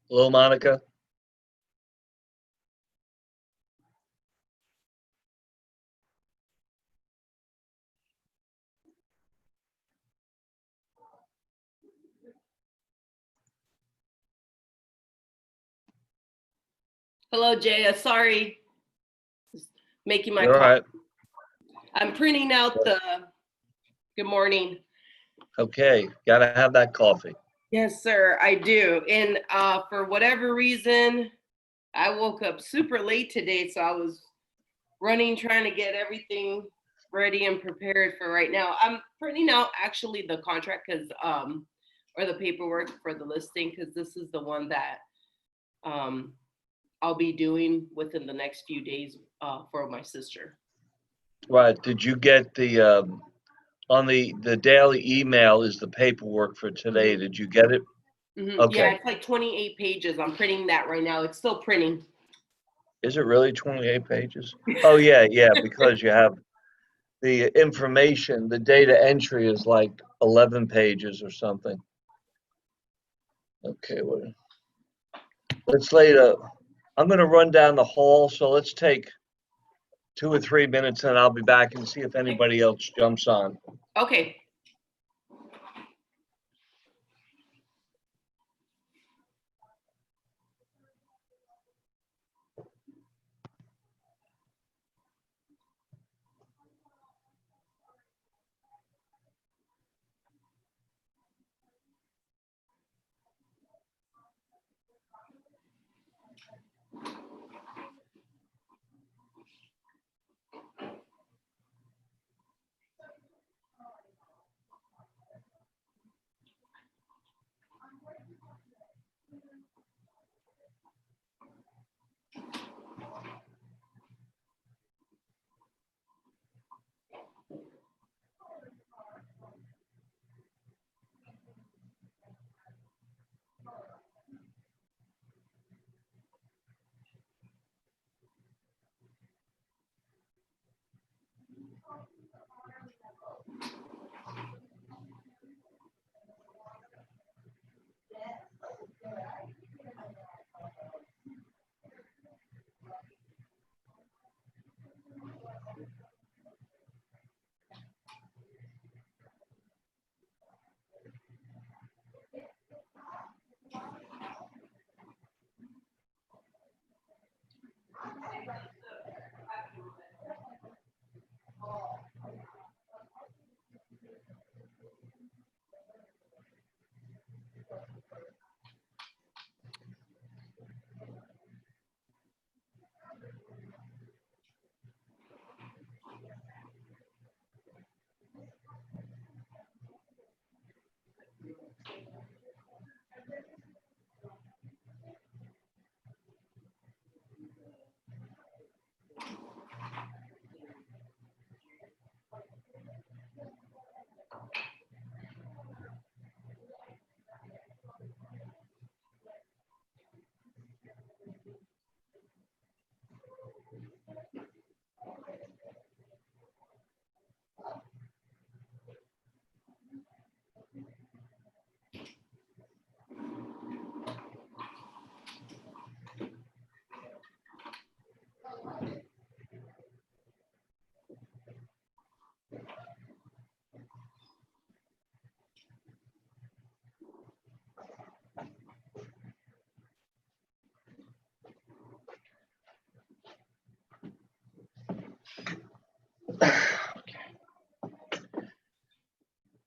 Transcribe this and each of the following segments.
Hello, Monica. Hello, Jay. Sorry, making my You're all call. right. I'm printing out the good morning. Okay, gotta have that coffee. Yes, sir, I do. And for whatever reason, I woke up super late today, so I was running, trying to get everything ready and prepared for right now. I'm printing out actually the contract because or the paperwork for the listing because this is the one that I'll be doing within the next few days for my sister. Right, did you get the, on the daily email is the paperwork for today, did you get it? Yeah, Okay, it's like 28 pages. I'm printing that right now. It's still printing. is it really 28 pages? Oh, yeah, because you have the information, the data entry is like 11 pages or something. Okay, let's I'm gonna run down the hall, so let's take 2 or 3 minutes, and I'll be back and see if anybody else jumps on. Okay.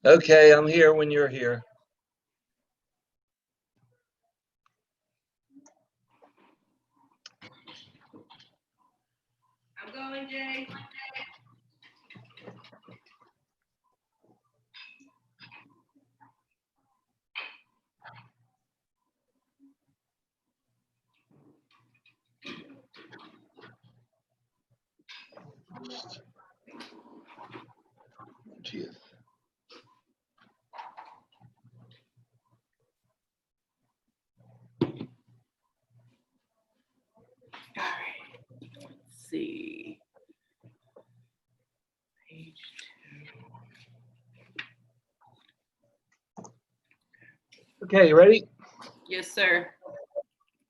Okay, I'm here when you're here. I'm going, Jay. Jeez. All right. Let's see. Page 2. Okay, you ready? Yes, sir.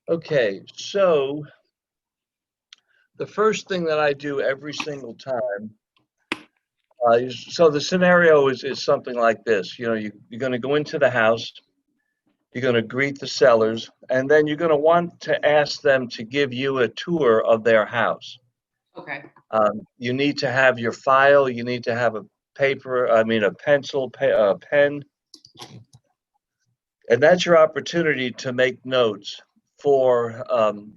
Okay, so the first thing that I do every single time, so the scenario is something like this. You know, you're going to go into the house, you're going to greet the sellers, and then you're going to want to ask them to give you a tour of their house. Okay. You need to have your file, you need to have a paper, I mean, a pencil, a pen, and that's your opportunity to make notes for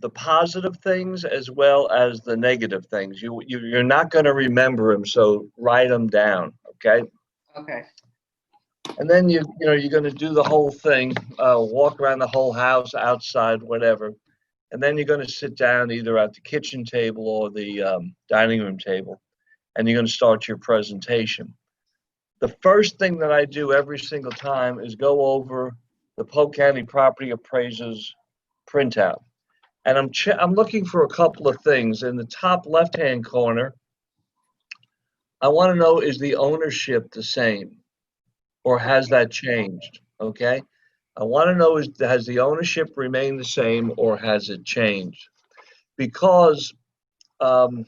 the positive things as well as the negative things. You're not going to remember them, so write them down, okay? Okay. And then you're going to do the whole thing, walk around the whole house, outside, whatever. And then you're going to sit down either at the kitchen table or the dining room table, and you're going to start your presentation. The first thing that I do every single time is go over the Polk County Property Appraiser's printout. And I'm looking for a couple of things. In the top left-hand corner, I want to know, is the ownership the same or has that changed? Okay. I want to know, has the ownership remained the same or has it changed? Because, okay,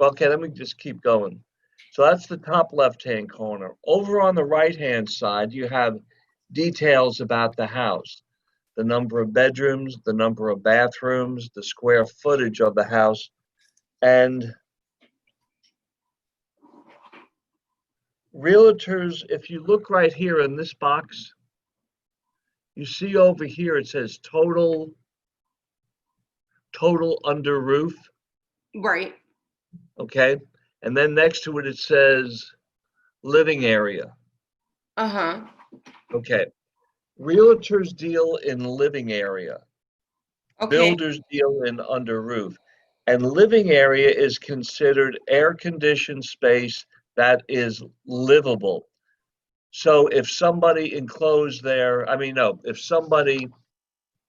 let me just keep going. So that's the top left-hand corner. Over on the right-hand side, you have details about the house, the number of bedrooms, the number of bathrooms, the square footage of the house, and realtors, if you look right here in this box, you see over here it says total under roof, Right. okay? And then next to it, it says living area, Uh-huh. okay? Realtors deal in living area. Okay. Builders deal in under roof. And living area is considered air-conditioned space that is livable. So if somebody enclosed their, I mean, no, if somebody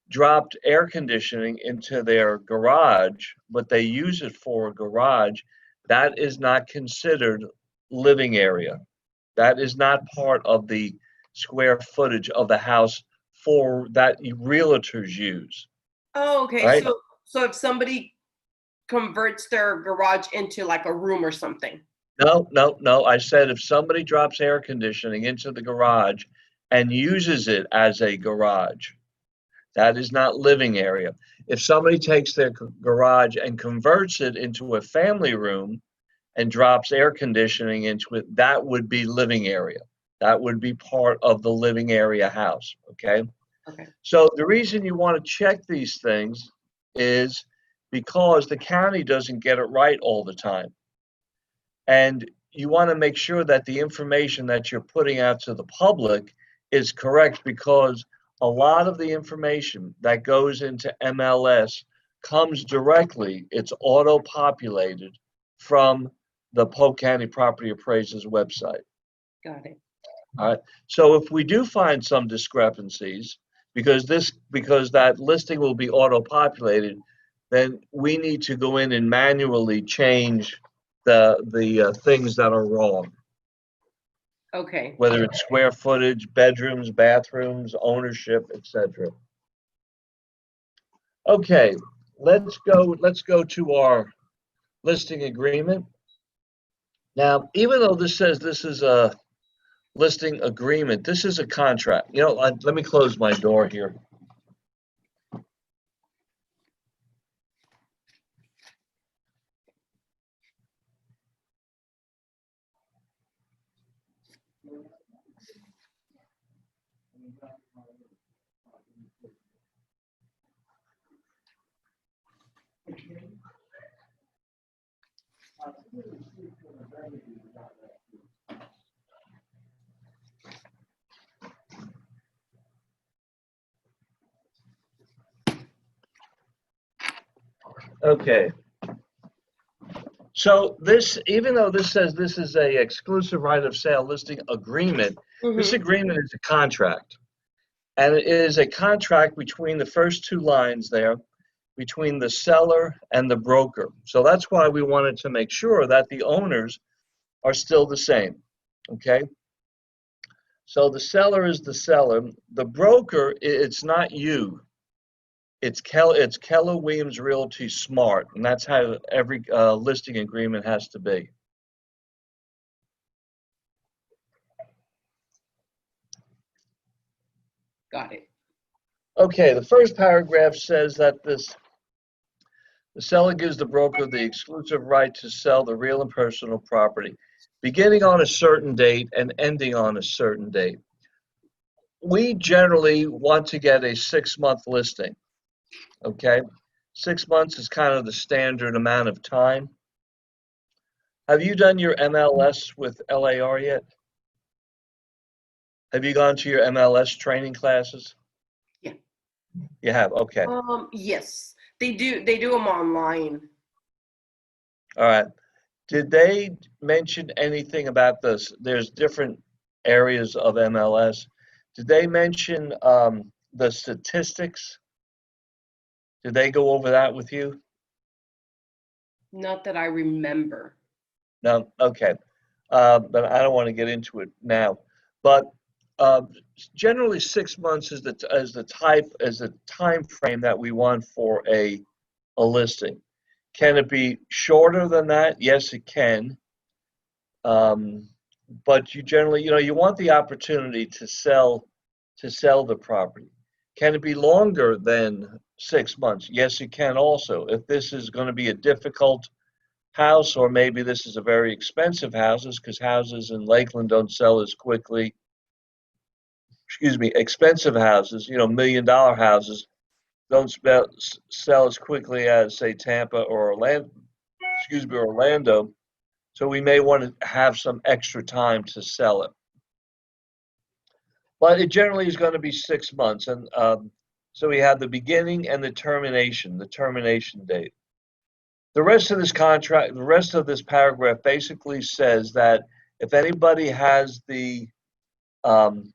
dropped air conditioning into their garage, but they use it for a garage, that is not considered living area. That is not part of the square footage of the house for that realtors use. Oh, okay. Right? So if somebody converts their garage into like a room or something. No, no, no. I said if somebody drops air conditioning into the garage and uses it as a garage, that is not living area. If somebody takes their garage and converts it into a family room and drops air conditioning into it, that would be living area. That would be part of the living area house, okay? Okay. So the reason you want to check these things is because the county doesn't get it right all the time. And you want to make sure that the information that you're putting out to the public is correct, because a lot of the information that goes into MLS comes directly, it's auto-populated from the Polk County Property Appraiser's website. Got it. All right. So if we do find some discrepancies, because that listing will be auto-populated, then we need to go in and manually change the things that are wrong, Okay. whether it's square footage, bedrooms, bathrooms, ownership, etc. Okay, let's go to our listing agreement. Now, even though this says this is a listing agreement, this is a contract. You know, let me close my door here. Okay. So this, even though this says this is a exclusive right of sale listing agreement, this Mm-hmm. agreement is a contract. And it is a contract between the first two lines there, between the seller and the broker. So that's why we wanted to make sure that the owners are still the same, okay? So the seller is the seller. The broker, it's not you. It's Keller Williams Realty Smart, and that's how every listing agreement has to be. Got it. Okay, the first paragraph says that the seller gives the broker the exclusive right to sell the real and personal property, beginning on a certain date and ending on a certain date. We generally want to get a 6-month listing, okay? 6 months is kind of the standard amount of time. Have you done your MLS with LAR yet? Have you gone to your MLS training classes? Yeah. You have, okay. Yes, they do them online. All right. Did they mention anything about this? There's different areas of MLS. Did they mention the statistics? Did they go over that with you? Not that I remember. No, okay. But I don't want to get into it now. But generally, 6 months is the time frame that we want for a listing. Can it be shorter than that? Yes, it can. But you generally, you want the opportunity to sell the property. Can it be longer than 6 months? Yes, it can also. If this is going to be a difficult house, or maybe this is a very expensive houses, because houses in Lakeland don't sell as quickly. Excuse me, expensive houses, $1 million houses don't sell as quickly as, say, Tampa or Orlando. So we may want to have some extra time to sell it. But it generally is going to be 6 months. And so we have the beginning and the termination date. The rest of this paragraph basically says that if anybody has the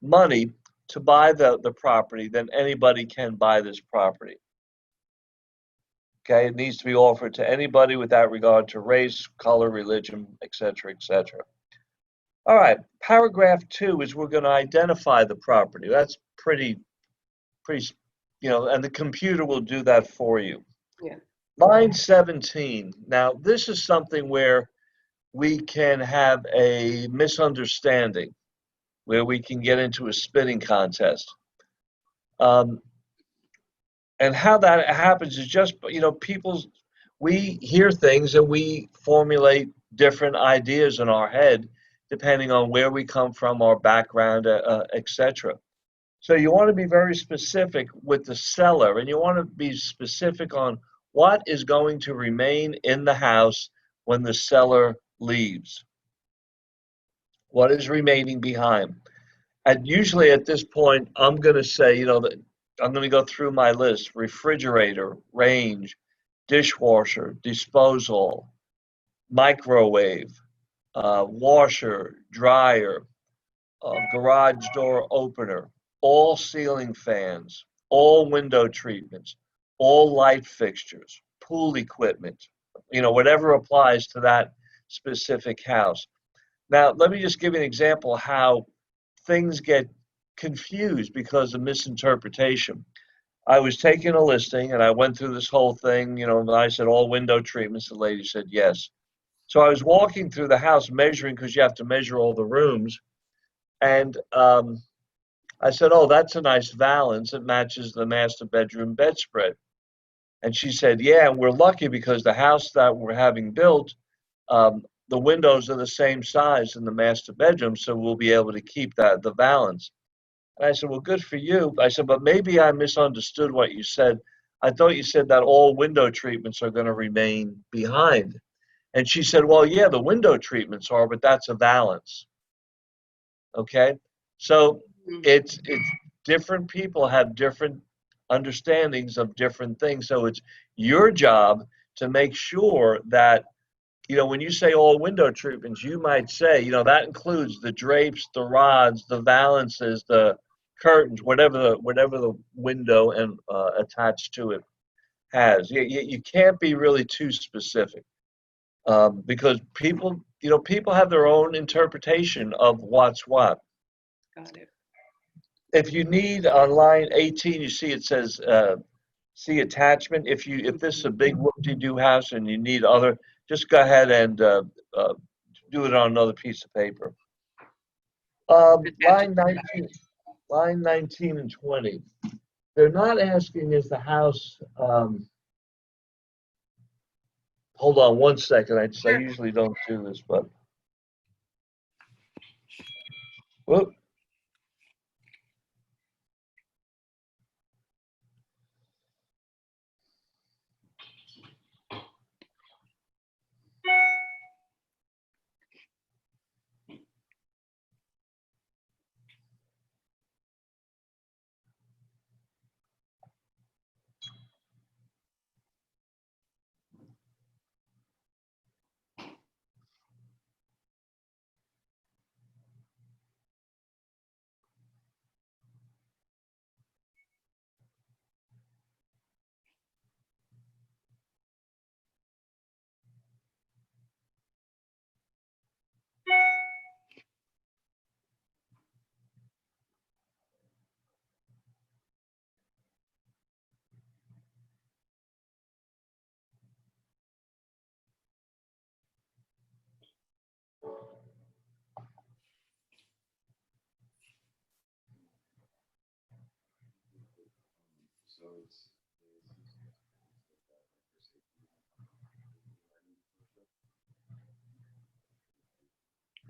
money to buy the property, then anybody can buy this property. Okay, it needs to be offered to anybody without regard to race, color, religion, etc., etc. All right, paragraph 2 is we're going to identify the property. That's pretty, and the computer will do that for you. Yeah. Line 17. Now, this is something where we can have a misunderstanding, where we can get into a spitting contest. And how that happens is just, we hear things and we formulate different ideas in our head, depending on where we come from, our background, etc. So you want to be very specific with the seller, and you want to be specific on what is going to remain in the house when the seller leaves. What is remaining behind? And usually at this point, I'm going to say, that I'm going to go through my list: refrigerator, range, dishwasher, disposal, microwave, washer, dryer, garage door opener, all ceiling fans, all window treatments, all light fixtures, pool equipment, whatever applies to that specific house. Now, let me just give you an example of how things get confused because of misinterpretation. I was taking a listing and I went through this whole thing, and I said all window treatments. The lady said yes. So I was walking through the house measuring, because you have to measure all the rooms. And I said, oh, that's a nice valance. It matches the master bedroom bedspread. And she said, yeah, and we're lucky because the house that we're having built, the windows are the same size in the master bedroom, so we'll be able to keep the valance. And I said, well, good for you. I said, but maybe I misunderstood what you said. I thought you said that all window treatments are going to remain behind. And she said, well, yeah, the window treatments are, but that's a valance. Okay? So it's different people have different understandings of different things. So it's your job to make sure that, when you say all window treatments, you might say, that includes the drapes, the rods, the valances, the curtains, whatever the window and attached to it has. You can't be really too specific, because people have their own interpretation of what's what. Got it. If you need, on line 18, you see it says see attachment. If this is a big whoop-de-doo house and you need other, just go ahead and do it on another piece of paper. Line 19, line 19 and 20. They're not asking is the house. Hold on one second. I usually don't do this, but whoop.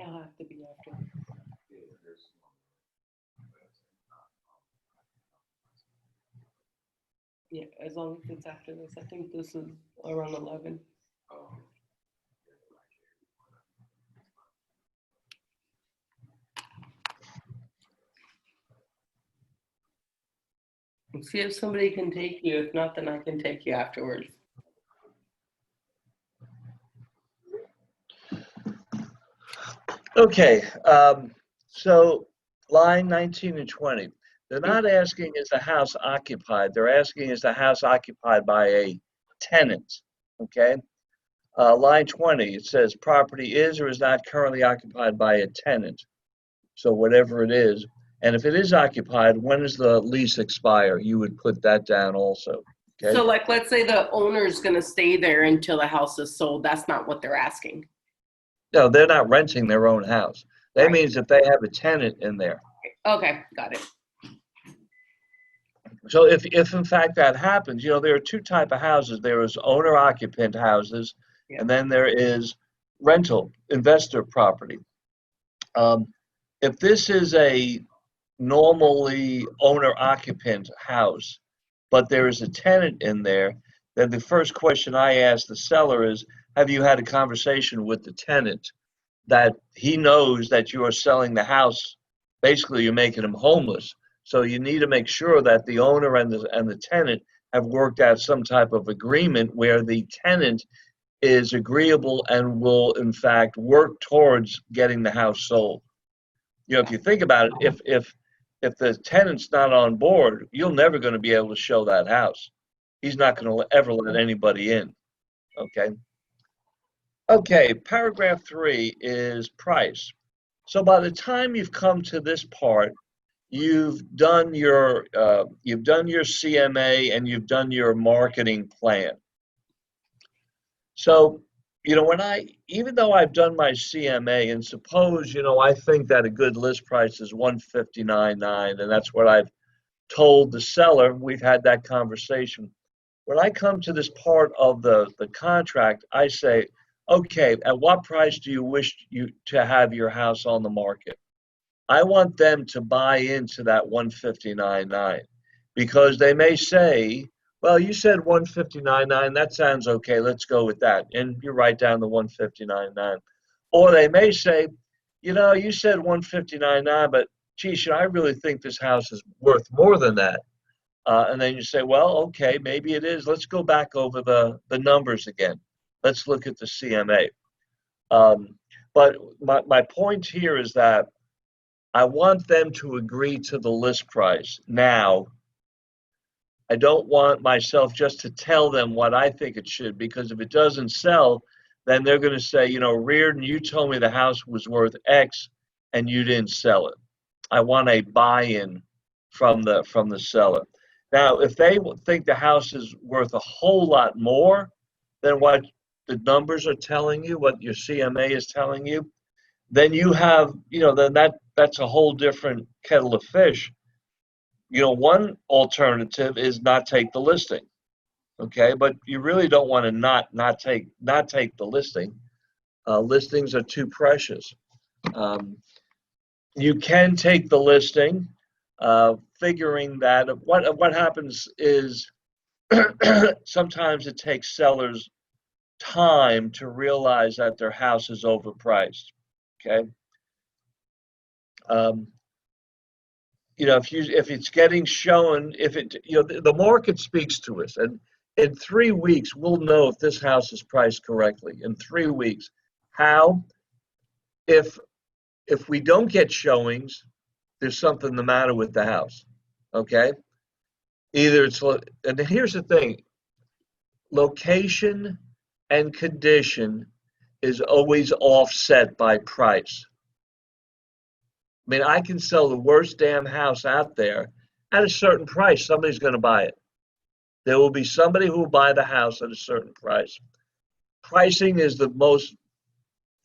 I'll have to be after. Yeah, as long as it's after this. I think this is around 11. See if somebody can take you. If not, then I can take you afterwards. Okay, so line 19 and 20. They're not asking is the house occupied. They're asking is the house occupied by a tenant. Okay. Line 20, it says property is or is not currently occupied by a tenant. So whatever it is. And if it is occupied, when does the lease expire? You would put that down also. Okay. So like, let's say the owner's going to stay there until the house is sold. That's not what they're asking. No, they're not renting their own house. That Right. means if they have a tenant in there. Okay, got it. So if in fact that happens, there are two type of houses. There is owner occupant houses, Yeah. and then there is rental investor property. If this is a normally owner occupant house, but there is a tenant in there, then the first question I ask the seller is, have you had a conversation with the tenant that he knows that you are selling the house? Basically, you're making him homeless. So you need to make sure that the owner and the tenant have worked out some type of agreement where the tenant is agreeable and will in fact work towards getting the house sold. If you think about it, if the tenant's not on board, you're never going to be able to show that house. He's not going to ever let anybody in. Okay. Okay, paragraph 3 is price. So by the time you've come to this part, you've done your CMA and you've done your marketing plan. So, even though I've done my CMA and suppose, I think that a good list price is $159.9, and that's what I've told the seller. We've had that conversation. When I come to this part of the contract, I say, okay, at what price do you wish to have your house on the market? I want them to buy into that $159.9 because they may say, well, you said $159.9, that sounds okay, let's go with that. And you write down the $159.9. Or they may say, you said $159.9, but geez, I really think this house is worth more than that. And then you say, well, okay, maybe it is. Let's go back over the numbers again. Let's look at the CMA. But my point here is that I want them to agree to the list price now. I don't want myself just to tell them what I think it should, because if it doesn't sell, then they're going to say, Reardon, you told me the house was worth X and you didn't sell it. I want a buy-in from the seller. Now, if they think the house is worth a whole lot more than what the numbers are telling you, what your CMA is telling you, then you have, then that's a whole different kettle of fish. One alternative is not take the listing, okay? But you really don't want to not take the listing. Listings are too precious. Um, you can take the listing, figuring that what happens is sometimes it takes sellers time to realize that their house is overpriced. Okay. Um, if it's getting shown, if it the market speaks to us, and in 3 weeks we'll know if this house is priced correctly. In 3 weeks, how? If we don't get showings, there's something the matter with the house. Okay. Either it's, and here's the thing, location and condition is always offset by price. I mean, I can sell the worst damn house out there at a certain price. Somebody's going to buy it. There will be somebody who will buy the house at a certain price. Pricing is the most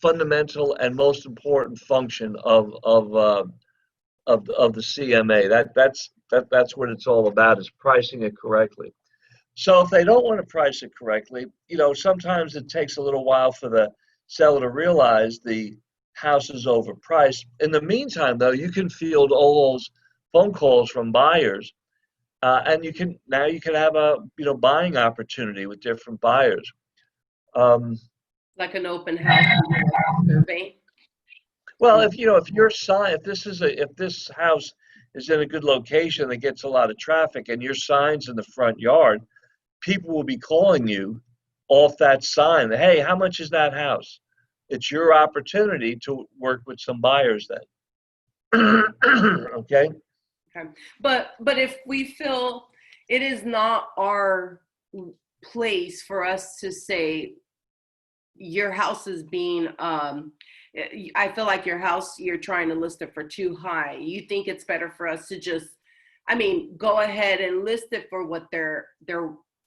fundamental and most important function of the CMA. That's what it's all about, is pricing it correctly. So if they don't want to price it correctly, sometimes it takes a little while for the seller to realize the house is overpriced. In the meantime, though, you can field all those phone calls from buyers, and you can have a buying opportunity with different buyers. Like an open house survey. Well, if this house is in a good location that gets a lot of traffic, and your sign's in the front yard, people will be calling you off that sign. Hey, how much is that house? It's your opportunity to work with some buyers then. Okay. Okay. But if we feel it is not our place for us to say your house is being, I feel like your house, you're trying to list it for too high. You think it's better for us to just, go ahead and list it for what they're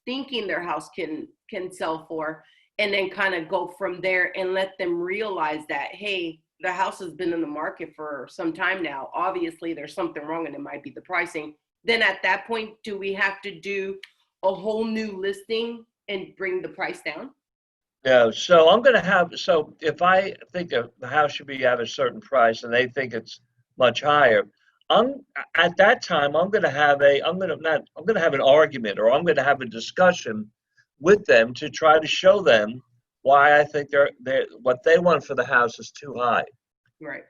thinking their house can sell for, and then kind of go from there and let them realize that, hey, the house has been in the market for some time now. Obviously, there's something wrong, and it might be the pricing. Then at that point, do we have to do a whole new listing and bring the price down? No, so if I think the house should be at a certain price and they think it's much higher, at that time I'm going to have an argument, or I'm going to have a discussion with them to try to show them why I think they're what they want for the house is too high. Right.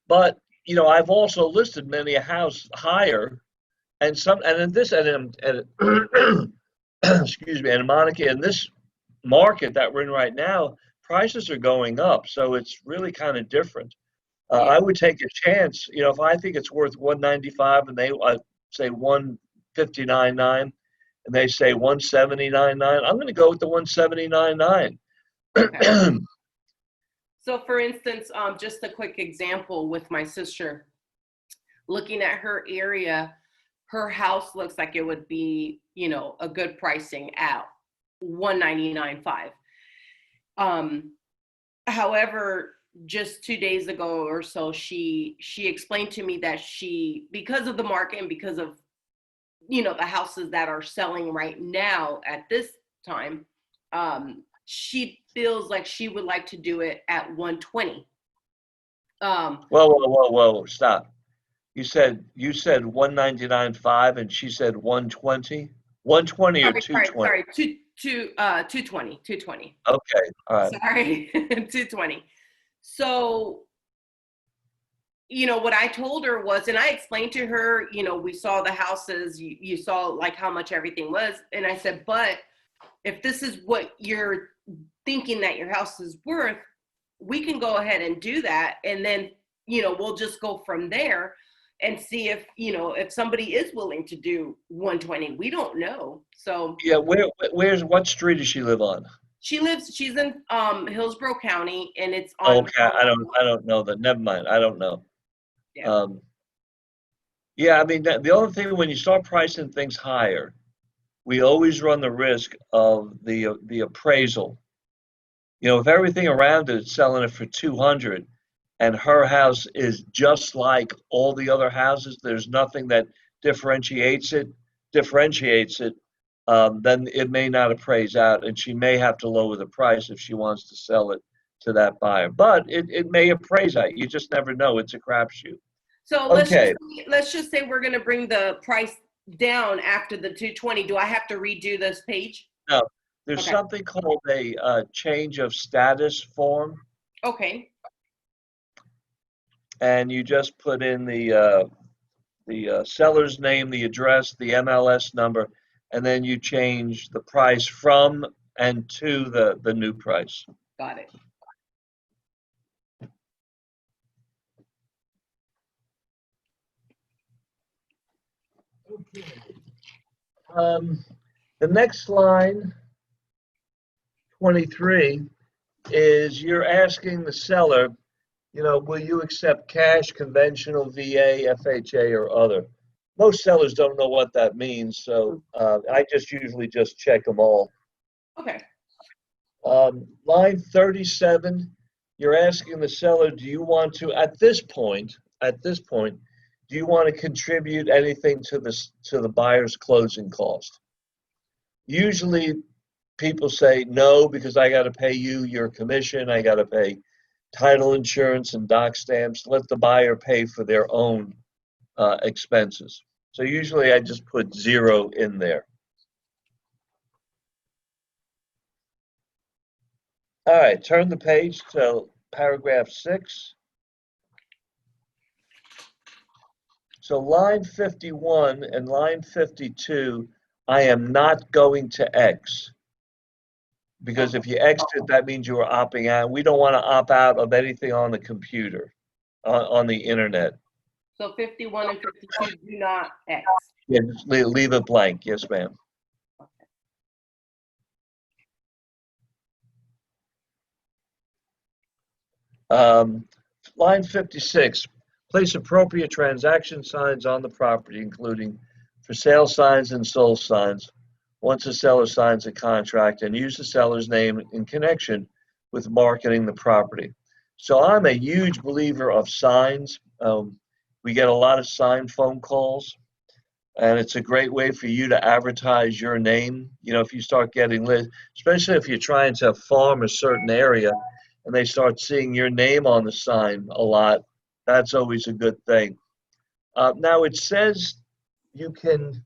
But I've also listed many a house higher, and in this excuse me, and Monica, in this market that we're in right now, prices are going up, so it's really kind of different. I would take a chance, if I think it's worth 195 and they say 159.9, and they say 179.9, I'm going to go with the 179.9. Okay. So, for instance, just a quick example with my sister, looking at her area, her house looks like it would be, a good pricing at 199.5. However, just 2 days ago or so, she explained to me that because of the market and because of, the houses that are selling right now at this time, she feels like she would like to do it at 120. Whoa, stop. You said 199.5 and she said 120? 120 or 220? Sorry, 220. Okay, all right. Sorry, 220. So, what I told her was, and I explained to her, we saw the houses, you saw like how much everything was. And I said, but if this is what you're thinking that your house is worth, we can go ahead and do that. And then, we'll just go from there and see if, if somebody is willing to do 120. We don't know. So yeah, what street does she live on? She's in Hillsborough County, and it's on. Okay, I don't know that. Never mind. I don't know. Yeah. Yeah, I mean, the only thing when you start pricing things higher, we always run the risk of the appraisal. You know, if everything around it is selling it for 200 and her house is just like all the other houses, there's nothing that differentiates it, differentiates it, then it may not appraise out and she may have to lower the price if she wants to sell it to that buyer. But it may appraise out. You just never know. It's a crapshoot. So Okay. let's just say we're going to bring the price down after the 220. Do I have to redo this page? Now, there's Okay. something called a change of status form, Okay. and you just put in the seller's name, the address, the MLS number, and then you change the price from and to the new price. Got it. Okay. The next line, 23, is you're asking the seller, you know, will you accept cash, conventional, VA, FHA, or other? Most sellers don't know what that means, so I just usually just check them all. Okay. Line 37, you're asking the seller, do you want to, at this point, do you want to contribute anything to the buyer's closing cost? Usually people say no because I got to pay you your commission, I got to pay title insurance and doc stamps. Let the buyer pay for their own expenses. So usually I just put 0 in there. All right, turn the page to paragraph 6. So line 51 and line 52, I am not going to X. Because if you exit, that means you are opting out. We don't want to opt out of anything on the computer, on the internet. So 51 and 52 do not X. Yeah, just leave it blank. Yes, ma'am. Line 56, place appropriate transaction signs on the property, including for sale signs and sold signs, once the seller signs a contract, and use the seller's name in connection with marketing the property. So I'm a huge believer of signs. We get a lot of sign phone calls, and it's a great way for you to advertise your name. You know, if you start getting lit, especially if you're trying to farm a certain area and they start seeing your name on the sign a lot, that's always a good thing. Now it says you can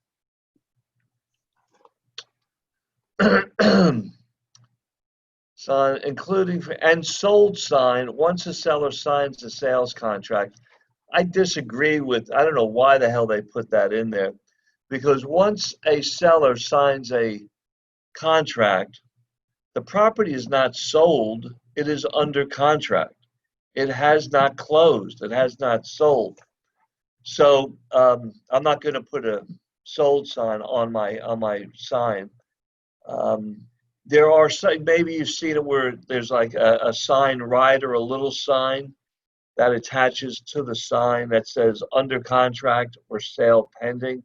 sign, including for, and sold sign once a seller signs a sales contract. I disagree with, I don't know why the hell they put that in there, because once a seller signs a contract, the property is not sold, it is under contract. It has not closed, it has not sold. So I'm not going to put a sold sign on my sign. There are some, maybe you've seen it where there's like a sign right or a little sign that attaches to the sign that says under contract or sale pending.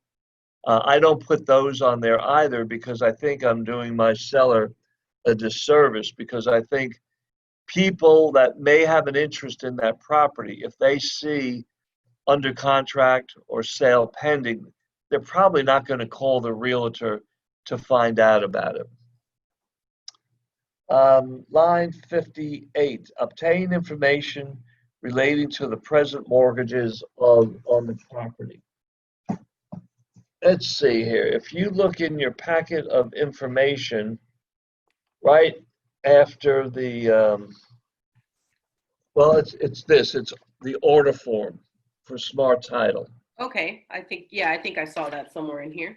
I don't put those on there either because I think I'm doing my seller a disservice, because I think people that may have an interest in that property, if they see under contract or sale pending, they're probably not going to call the realtor to find out about it. Line 58, obtain information relating to the present mortgages on the property. Let's see here. If you look in your packet of information, right after the, well, it's the order form for Smart Title. Okay, I think I saw that somewhere in here.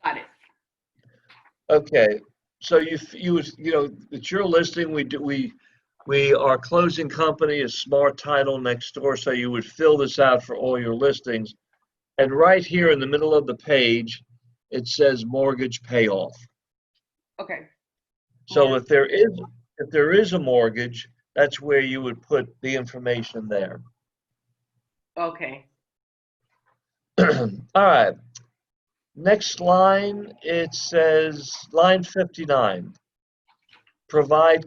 Got it. Okay, so you know, it's your listing. Our closing company is Smart Title next door, so you would fill this out for all your listings. And right here in the middle of the page, it says mortgage payoff. Okay. So if there is a mortgage, that's where you would put the information there. Okay. All right. Next line, it says line 59. Provide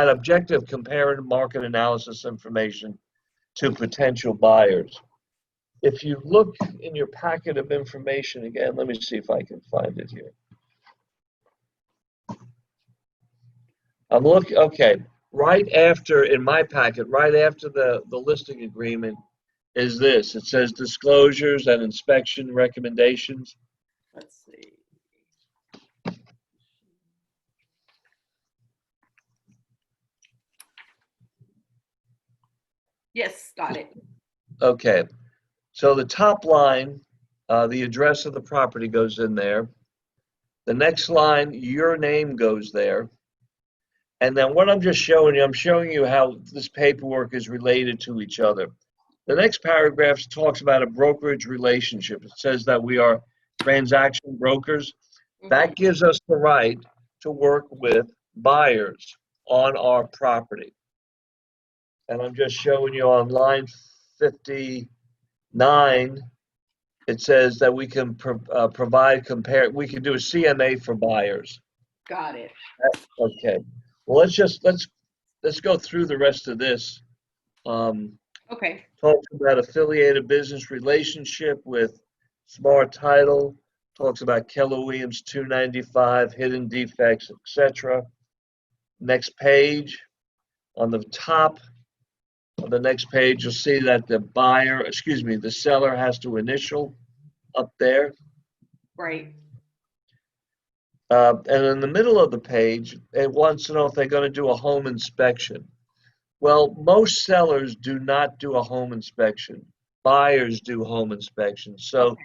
objective comparative market analysis information to potential buyers. If you look in your packet of information again, let me see if I can find it here. Okay, right after, in my packet, right after the listing agreement is this. It says disclosures and inspection recommendations. Let's see. Yes, got it. Okay, so the top line, the address of the property goes in there. The next line, your name goes there. And then what I'm just showing you, I'm showing you how this paperwork is related to each other. The next paragraph talks about a brokerage relationship. It says that we are transaction brokers. That gives us the right to work with buyers on our property. And I'm just showing you on line 59, it says that we can we can do a CMA for buyers. Got it. Okay. Well, let's go through the rest of this. Okay. Talks about affiliated business relationship with Smart Title. Talks about Keller Williams 295, hidden defects, etc. Next page, on the top of the next page, you'll see that the seller has to initial up there. Right. And in the middle of the page, it wants to know if they're going to do a home inspection. Well, most sellers do not do a home inspection. Buyers do home inspections. So,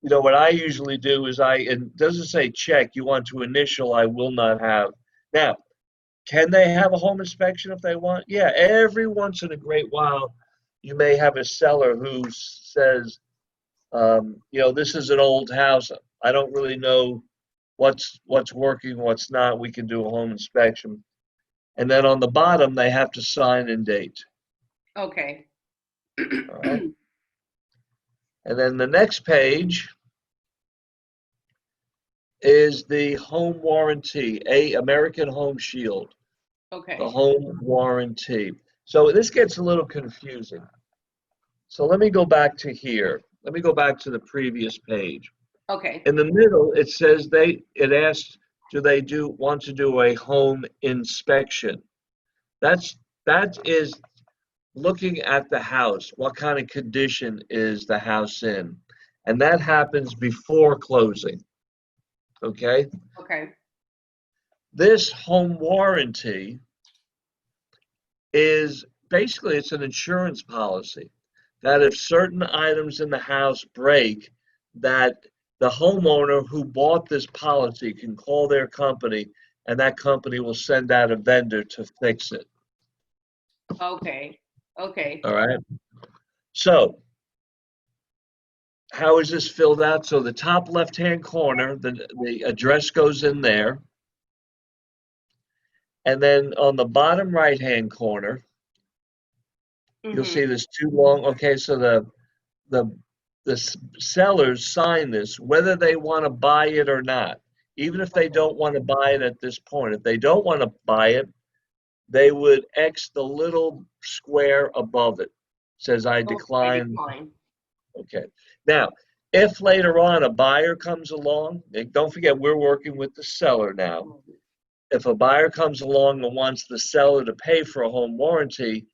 what I usually do is it doesn't say check, you want to initial, I will not have. Now, can they have a home inspection if they want? Yeah, every once in a great while, you may have a seller who says, this is an old house. I don't really know what's working, what's not. We can do a home inspection. And then on the bottom, they have to sign and date. Okay. All right. And then the next page is the home warranty, American Home Shield. Okay. The home warranty. So this gets a little confusing. So let me go back to here. Let me go back to the previous page. Okay. In the middle, it says it asks, do they want to do a home inspection? That is looking at the house. What kind of condition is the house in? And that happens before closing. Okay? Okay. This home warranty is basically, it's an insurance policy that if certain items in the house break, that the homeowner who bought this policy can call their company and that company will send out a vendor to fix it. Okay. Okay. All right. So how is this filled out? So the top left-hand corner, the address goes in there. And then on the bottom right-hand corner, you'll see this too long. Okay, so the sellers sign this, whether they want to buy it or not, even if they don't want to buy it at this point. If they don't want to buy it, they would X the little square above it. It says, I decline. Okay. Now, if later on a buyer comes along, and don't forget, we're working with the seller now. If a buyer comes along and wants the seller to pay for a home warranty,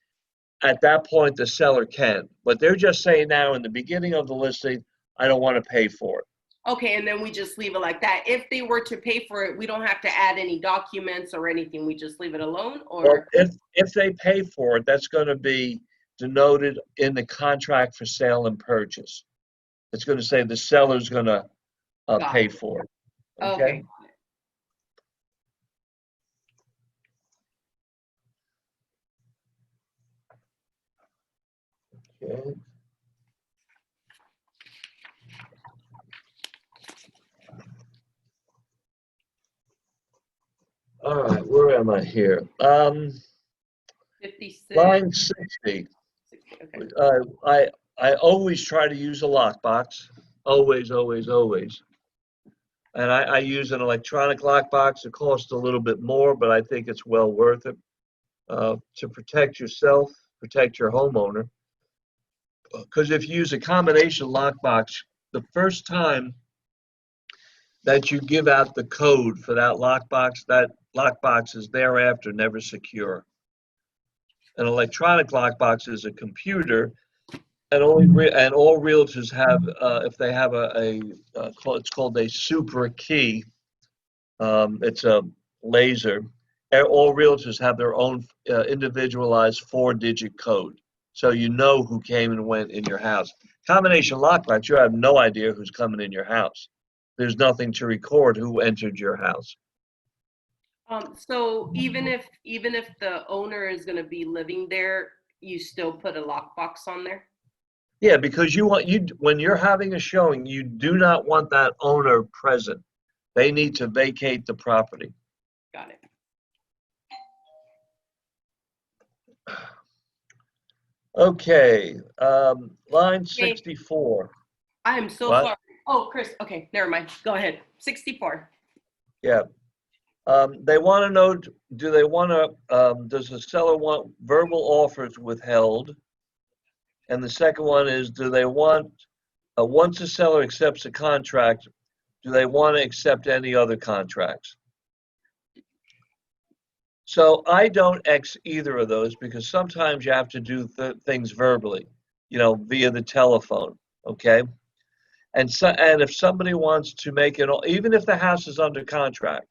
at that point, the seller can. But they're just saying now in the beginning of the listing, I don't want to pay for it. Okay, and then we just leave it like that. If they were to pay for it, we don't have to add any documents or anything. We just leave it alone, or if they pay for it, that's going to be denoted in the contract for sale and purchase. It's going to say the seller's going to pay for it. Okay. Okay. am I here? 56. Line 60. 60, okay. I always try to use a lockbox. Always, always, always. And I use an electronic lockbox. It costs a little bit more, but I think it's well worth it to protect yourself, protect your homeowner. Because if you use a combination lockbox, the first time that you give out the code for that lockbox is thereafter never secure. An electronic lockbox is a computer, and all realtors have, if they have it's called a super key. It's a laser. All realtors have their own individualized 4-digit code, so you know who came and went in your house. Combination lockbox, you have no idea who's coming in your house. There's nothing to record who entered your house. So even if the owner is going to be living there, you still put a lockbox on there? Yeah, because when you're having a showing, you do not want that owner present. They need to vacate the property. Got it. Okay, line 64. I am so What? sorry. Oh, Chris. Okay, never mind. Go ahead. 64. Yeah. They want to know, does the seller want verbal offers withheld? And the second one is, do they want, once the seller accepts a contract, do they want to accept any other contracts? So I don't X either of those because sometimes you have to do things verbally, via the telephone, okay? And if somebody wants to make even if the house is under contract,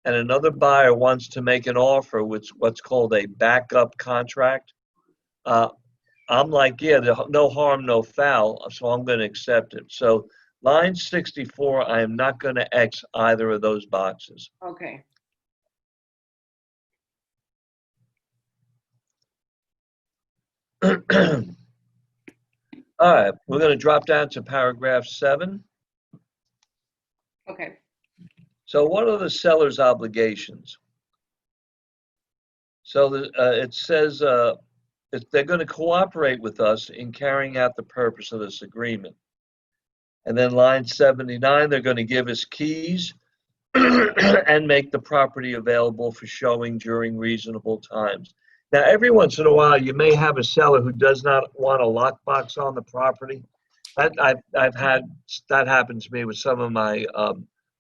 and another buyer wants to make an offer with what's called a backup contract, I'm like, yeah, no harm, no foul, so I'm going to accept it. So line 64, I am not going to X either of those boxes. Okay. All right, we're going to drop down to paragraph 7. Okay. So what are the seller's obligations? So it says they're going to cooperate with us in carrying out the purpose of this agreement. And then line 79, they're going to give us keys and make the property available for showing during reasonable times. Now, every once in a while, you may have a seller who does not want a lockbox on the property. I've had that happen to me with some of my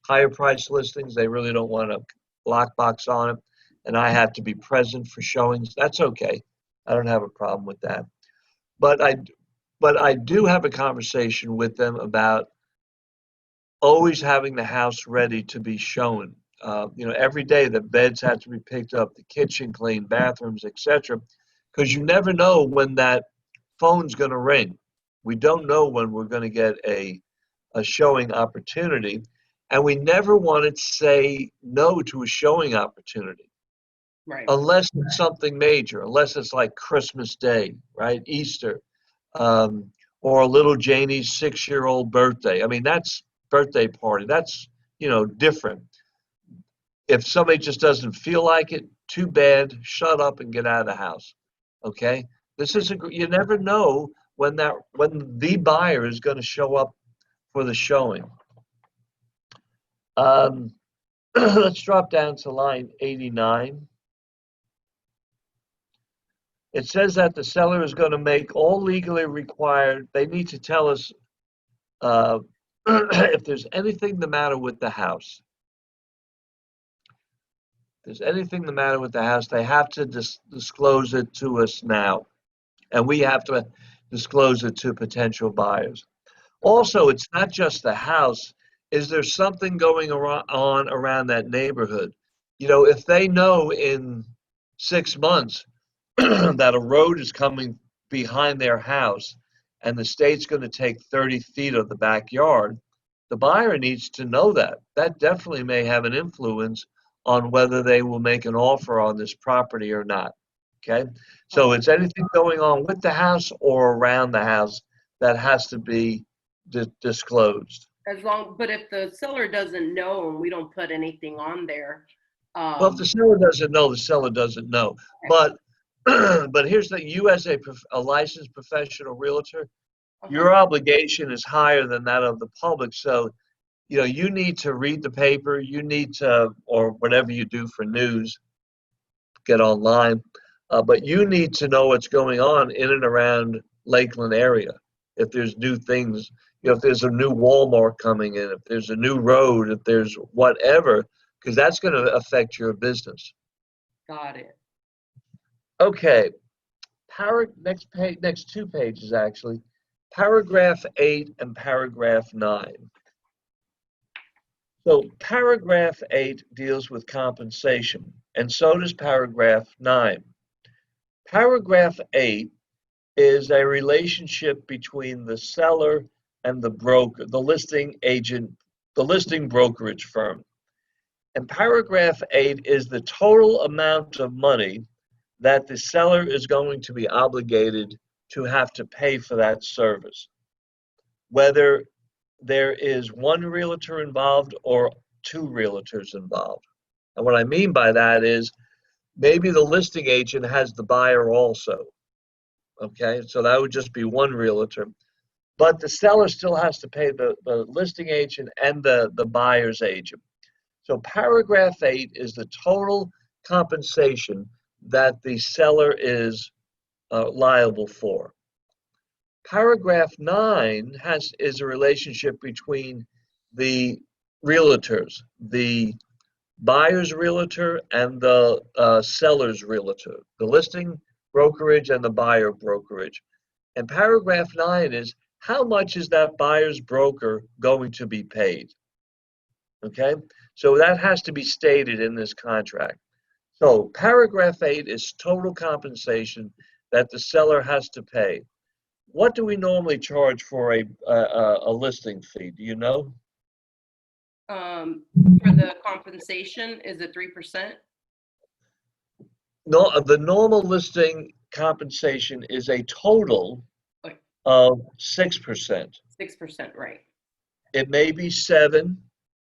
higher price listings. They really don't want a lockbox on it, and I have to be present for showings. That's okay. I don't have a problem with that. But I do have a conversation with them about always having the house ready to be shown. Every day the beds have to be picked up, the kitchen cleaned, bathrooms, etc. Because you never know when that phone's going to ring. We don't know when we're going to get a showing opportunity, and we never want to say no to a showing opportunity. Right. Unless it's something major, unless it's like Christmas Day, right? Easter, or little Janie's 6-year-old birthday. I mean, that's birthday party. That's, different. If somebody just doesn't feel like it, too bad, shut up and get out of the house. Okay? You never know when the buyer is going to show up for the showing. Let's drop down to line 89. It says that the seller is going to make all legally required. They need to tell us if there's anything the matter with the house. If there's anything the matter with the house, they have to disclose it to us now. And we have to disclose it to potential buyers. Also, it's not just the house. Is there something going on around that neighborhood? If they know in 6 months that a road is coming behind their house and the state's going to take 30 feet of the backyard, the buyer needs to know that. That definitely may have an influence on whether they will make an offer on this property or not. Okay? So it's anything going on with the house or around the house that has to be disclosed. But if the seller doesn't know and we don't put anything on there, Well, if the seller doesn't know, the seller doesn't know. But but here's the you as a licensed professional realtor, your obligation is higher than that of the public. So, you know, you need to read the paper, you need to, or whatever you do for news, get online, but you need to know what's going on in and around Lakeland area. If there's new things, you know, if there's a new Walmart coming in, if there's a new road, if there's whatever, because that's going to affect your business. Got it. Okay, next page, next 2 pages actually, paragraph 8 and paragraph 9. So paragraph 8 deals with compensation, and so does paragraph 9. Paragraph 8 is a relationship between the seller and the broker, the listing agent, the listing brokerage firm. And paragraph 8 is the total amount of money that the seller is going to be obligated to have to pay for that service, whether there is one realtor involved or 2 realtors involved. And what I mean by that is maybe the listing agent has the buyer also. Okay, so that would just be one realtor. But the seller still has to pay the listing agent and the buyer's agent. So paragraph 8 is the total compensation that the seller is liable for. Paragraph 9 is a relationship between the realtors, the buyer's realtor and the seller's realtor, the listing brokerage and the buyer brokerage. And paragraph 9 is how much is that buyer's broker going to be paid? Okay, so that has to be stated in this contract. So paragraph 8 is total compensation that the seller has to pay. What do we normally charge for a listing fee? Do you know? For the compensation, is it 3%? No, the normal listing compensation is a total Like of 6%. 6%, right? It may be 7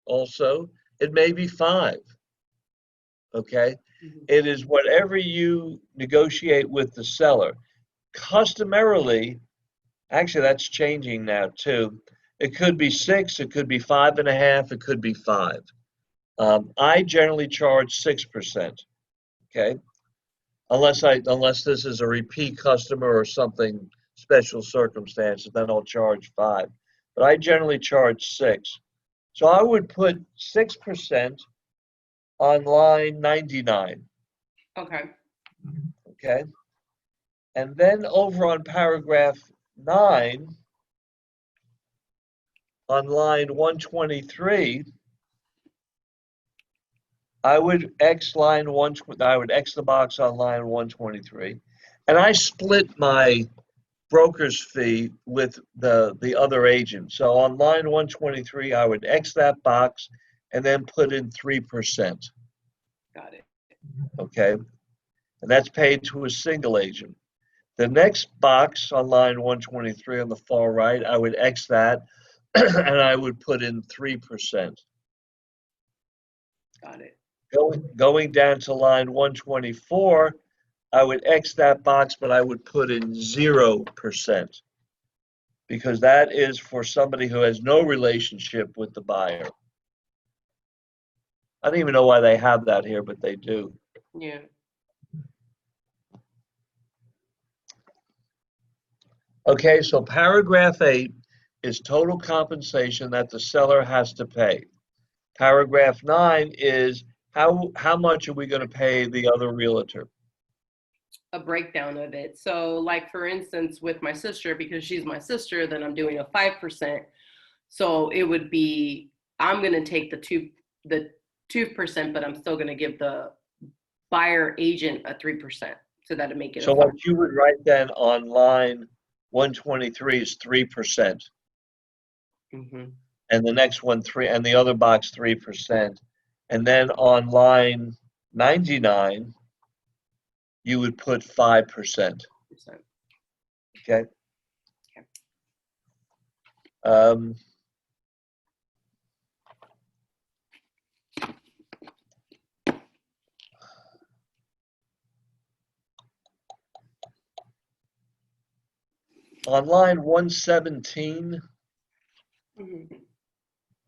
also. It may be 5. Okay? It is whatever you negotiate with the seller. Customarily, actually that's changing now too. It could be 6, it could be 5.5, it could be 5. I generally charge 6%. Okay? Unless this is a repeat customer or something special circumstances, then I'll charge 5. But I generally charge 6. So I would put 6% on line 99. Okay. Okay. And then over on paragraph 9, on line 123, I would X the box on line 123, and I split my broker's fee with the other agent. So on line 123, I would X that box and then put in 3%. Got it. Okay, and that's paid to a single agent. The next box on line 123 on the far right, I would X that and I would put in 3%. Got it. Going down to line 124, I would X that box, but I would put in 0%, because that is for somebody who has no relationship with the buyer. I don't even know why they have that here, but they do. Yeah. Okay, so paragraph 8 is total compensation that the seller has to pay. Paragraph 9 is how much are we going to pay the other realtor? A breakdown of it. So like for instance, with my sister, because she's my sister, then I'm doing a 5%. So it would be, I'm going to take the 2%, but I'm still going to give the buyer agent a 3%, so that'd make it So a 5%. what you would write then on line 123 is 3%. And the next one 3, and the other box 3%. And then on line 99, you would put 5%. Okay. on line 117, Mhm.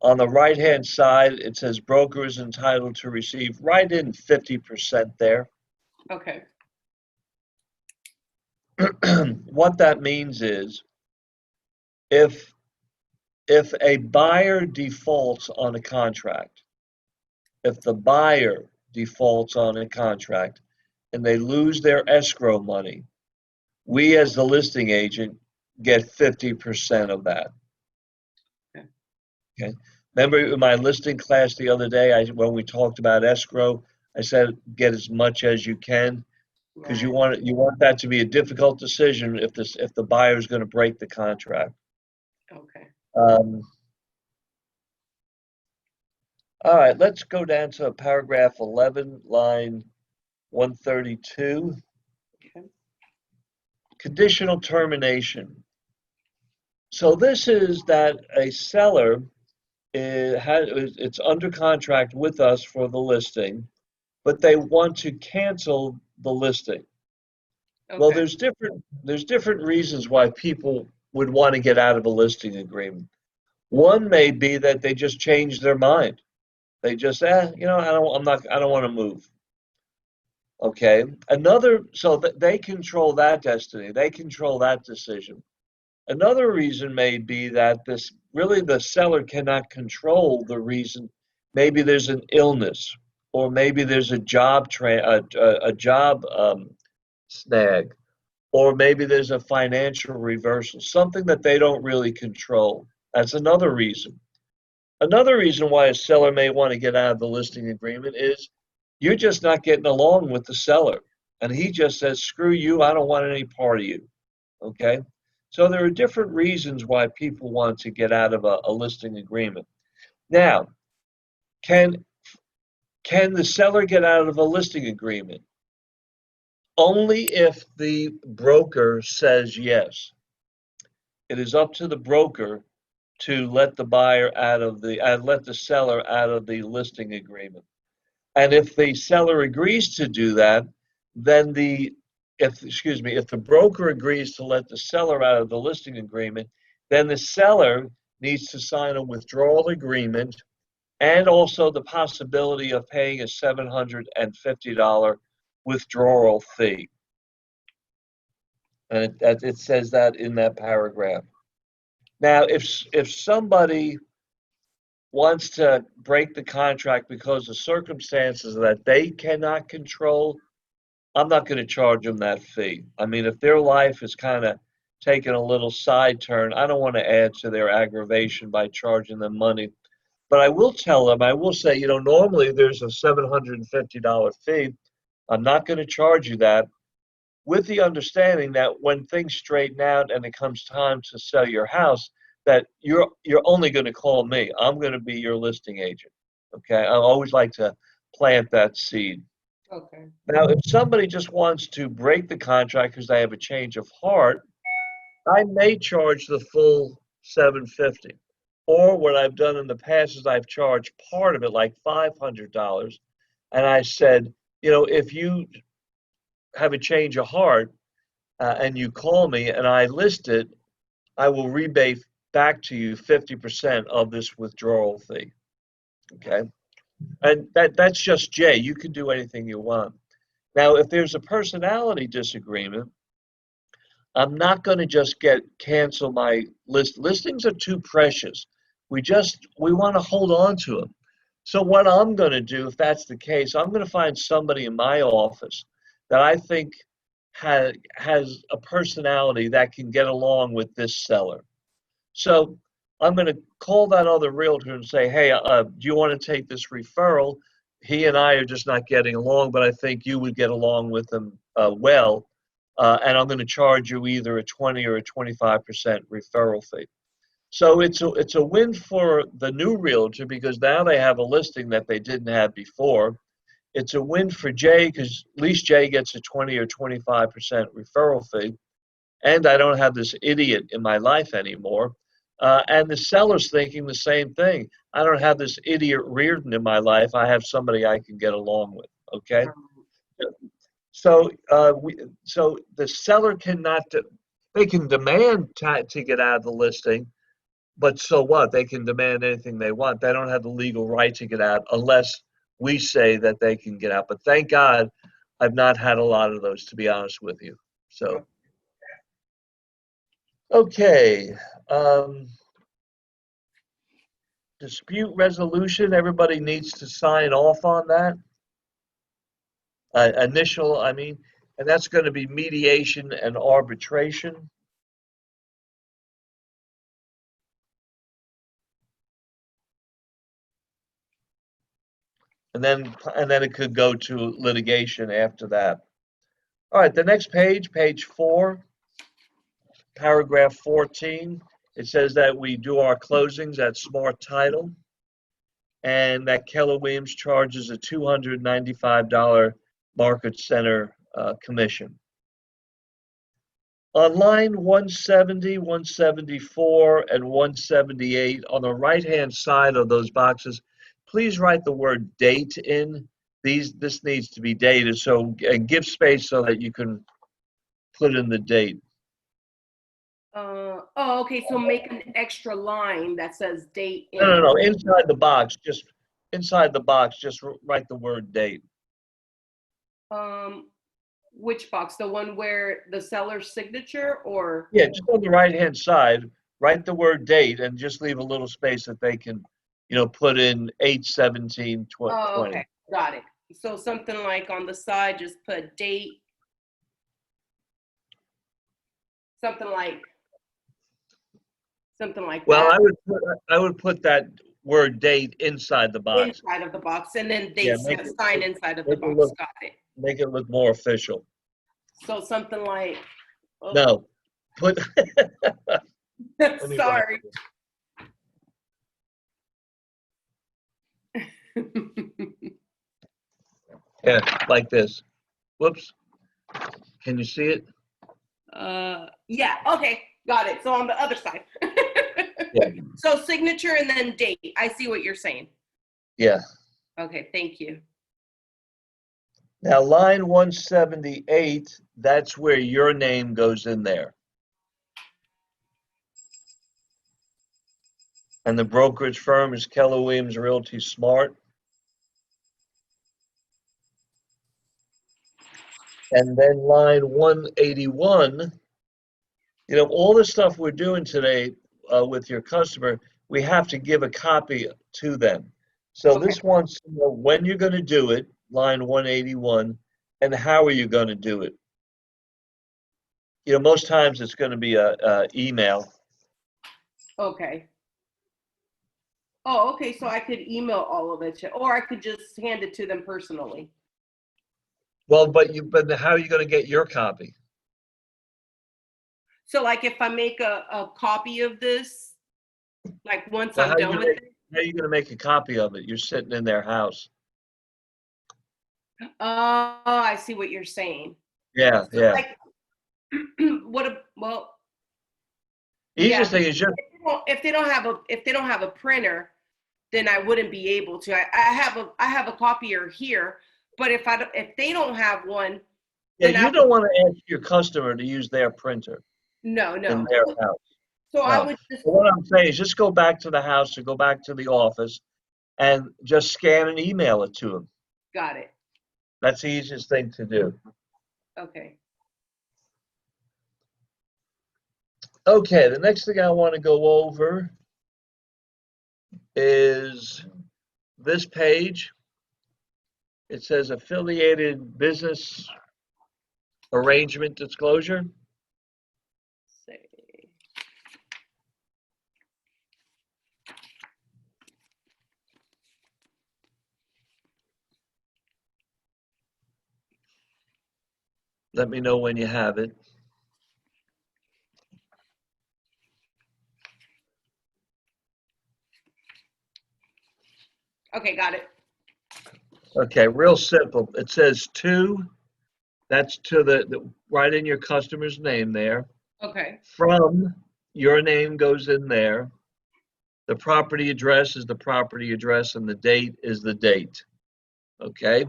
on the right-hand side, it says broker is entitled to receive. Write in 50% there. Okay. What that means is if a buyer defaults on a contract, if the buyer defaults on a contract and they lose their escrow money, we as the listing agent get 50% of that. Okay. Okay. Remember in my listing class the other day, when we talked about escrow, I said get as much as you can because you Right. want that to be a difficult decision if the buyer is going to break the contract. Okay. All right, let's go down to paragraph 11, line 132. Okay. Conditional termination. So this is that a seller it's under contract with us for the listing, but they want to cancel the listing. Well, Okay. there's different reasons why people would want to get out of a listing agreement. One may be that they just changed their mind. They just, I don't want to move. Okay. So that they control that destiny. They control that decision. Another reason may be that the seller cannot control the reason. Maybe there's an illness, or maybe there's a job snag, or maybe there's a financial reversal, something that they don't really control. That's another reason. Another reason why a seller may want to get out of the listing agreement is you're just not getting along with the seller. And he just says, screw you, I don't want any part of you. Okay? So there are different reasons why people want to get out of a listing agreement. Now, can the seller get out of a listing agreement? Only if the broker says yes. It is up to the broker to let the let the seller out of the listing agreement. And if the seller agrees to do that, then if the broker agrees to let the seller out of the listing agreement, then the seller needs to sign a withdrawal agreement and also the possibility of paying a $750 withdrawal fee. And it says that in that paragraph. Now, if somebody wants to break the contract because of circumstances that they cannot control, I'm not going to charge them that fee. I mean, if their life is kind of taking a little side turn, I don't want to add to their aggravation by charging them money. But I will tell them, I will say, normally there's a $750 fee. I'm not going to charge you that, with the understanding that when things straighten out and it comes time to sell your house, that you're only going to call me. I'm going to be your listing agent. Okay, I always like to plant that seed. Okay. Now, if somebody just wants to break the contract because they have a change of heart, I may charge the full $750. Or what I've done in the past is I've charged part of it, like $500, and I said, if you have a change of heart and you call me and I list it, I will rebate back to you 50% of this withdrawal fee. Okay, and that's just Jay. You can do anything you want. Now, if there's a personality disagreement, I'm not going to just cancel my list. Listings are too precious. We want to hold on to them. So what I'm going to do, if that's the case, I'm going to find somebody in my office that I think has a personality that can get along with this seller. So I'm going to call that other realtor and say, hey, do you want to take this referral? He and I are just not getting along, but I think you would get along with him well. And I'm going to charge you either a 20 or a 25% referral fee. So it's a win for the new realtor because now they have a listing that they didn't have before. It's a win for Jay because at least Jay gets a 20 or 25% referral fee. And I don't have this idiot in my life anymore. And the seller's thinking the same thing. I don't have this idiot Reardon in my life. I have somebody I can get along with. Okay. So so the seller cannot They can demand to get out of the listing, but so what? They can demand anything they want. They don't have the legal right to get out unless we say that they can get out. But thank God I've not had a lot of those, to be honest with you. So, okay. Dispute resolution, everybody needs to sign off on that. And that's going to be mediation and arbitration. And then it could go to litigation after that. All right, the next page, page 4, paragraph 14, it says that we do our closings at Smart Title and that Keller Williams charges a $295 market center commission. On line 170, 174, and 178, on the right-hand side of those boxes, please write the word date in. This needs to be dated, and give space so that you can put in the date. Okay, so make an extra line that says date in. No, inside the box, just write the word date. Which box? The one where the seller's signature, or? Yeah, just on the right-hand side, write the word date and just leave a little space that they can, put in 8/17/20. Oh, okay, got it. So something like on the side, just put date. Something like Well, that. I would put that word date inside the box. Inside of the box, and then they sign inside of the box. Got it. Make it look more official. So something like. Oh. No, put. Sorry. Yeah, like this. Whoops. Can you see it? Yeah. Okay. Got it. So on the other side. Yeah. So signature and then date. I see what you're saying. Yeah. Okay. Thank you. Now, line 178, that's where your name goes in there. And the brokerage firm is Keller Williams Realty Smart. And then line 181, all the stuff we're doing today with your customer, we have to give a copy to them. So this wants to know when you're going to do it, line 181, and how are you going to do it? Most times it's going to be a email. Okay. Oh, okay. So I could email all of it, or I could just hand it to them personally. Well, but how are you going to get your copy? So, like, if I make a copy of this, like once I'm done with it. How are you going to make a copy of it? You're sitting in their house. Oh, I see what you're saying. Yeah, so yeah. Like, Easiest thing is just if they don't have a printer, then I wouldn't be able to. I have a copier here, but if they don't have one, yeah, you don't want to ask your customer to use their printer. No. In their house. So no. I would just. What I'm saying is just go back to the house or go back to the office, and just scan and email it to them. Got it. That's the easiest thing to do. Okay. Okay, the next thing I want to go over is this page. It says affiliated business arrangement disclosure. Let me know when you have it. Okay, got it. Okay, real simple. It says to, that's to the right in your customer's name there. Okay. From, your name goes in there. The property address is the property address and the date is the date. Okay?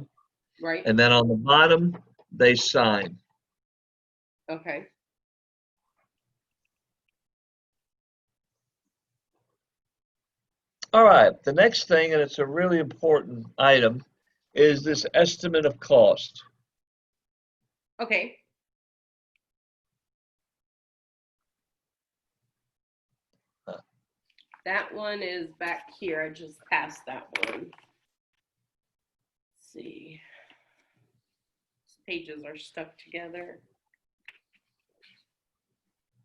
Right. And then on the bottom, they sign. Okay. All right, the next thing, and it's a really important item, is this estimate of cost. Okay. That one is back here. I just passed that one. Let's see. These pages are stuck together.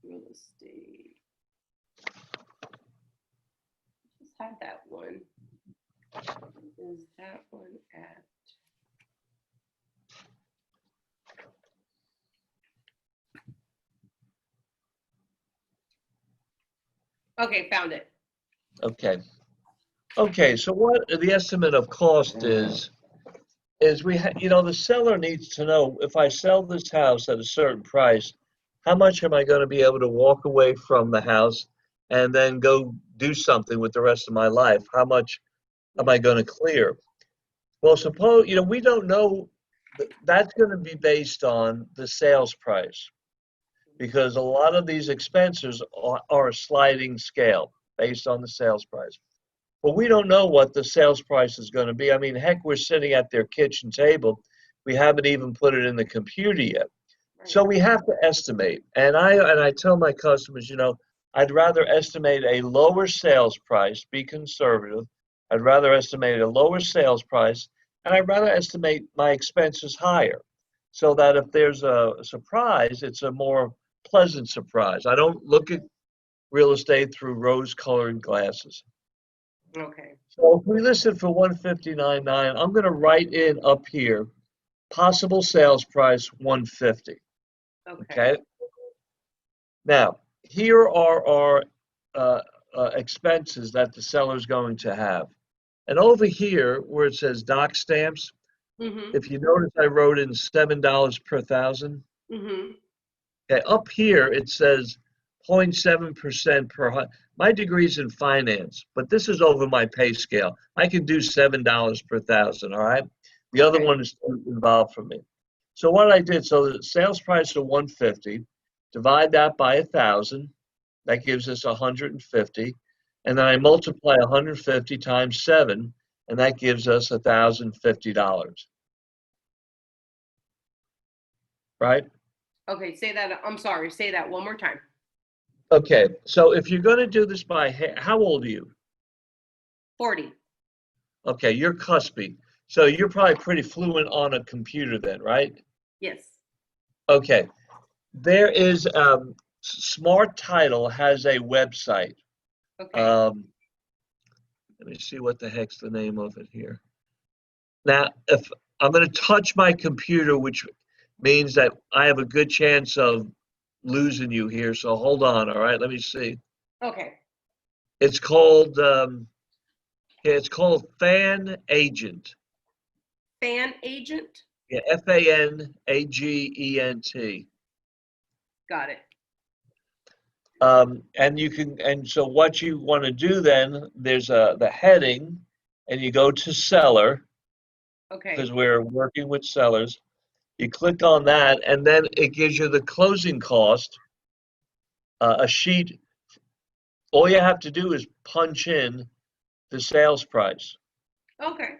Real estate. Just had that one. Is that one at? Okay, found it. Okay. Okay, so what the estimate of cost is the seller needs to know if I sell this house at a certain price, how much am I going to be able to walk away from the house and then go do something with the rest of my life? How much am I going to clear? Well, suppose, we don't know, that's going to be based on the sales price because a lot of these expenses are a sliding scale based on the sales price. But we don't know what the sales price is going to be. I mean, heck, we're sitting at their kitchen table. We haven't even put it in the computer yet. So we have to estimate. And I tell my customers, I'd rather estimate a lower sales price, be conservative. I'd rather estimate a lower sales price, and I'd rather estimate my expenses higher so that if there's a surprise, it's a more pleasant surprise. I don't look at real estate through rose-colored glasses. Okay. So if we listen for 159.9, I'm going to write in up here, possible sales price 150. Okay. Now, here are our expenses that the seller is going to have. And over here, where it says doc stamps, if you notice, I wrote in $7 per thousand. Okay, up here, it says 0.7% per. My degree's in finance, but this is over my pay scale. I can do $7 per thousand, all right? The other one is involved for me. So what I did, so the sales price of 150, divide that by 1,000, that gives us 150, and then I multiply 150 times 7, and that gives us $1,050. Right? Okay, say that. I'm sorry, say that one more time. Okay, so if you're going to do this by, how old are you? 40. Okay, you're cuspy. So you're probably pretty fluent on a computer then, right? Yes. Okay. There is, Smart Title has a website. Okay. Let me see what the heck's the name of it here. Now, if I'm going to touch my computer, which means that I have a good chance of losing you here. So hold on. All right. Let me see. Okay. It's called Fan Agent. Fan Agent? Yeah, FANAGENT. Got it. And so what you want to do then, there's the heading, and you go to seller. Okay. Because we're working with sellers. You click on that, and then it gives you the closing cost, a sheet. All you have to do is punch in the sales price, Okay.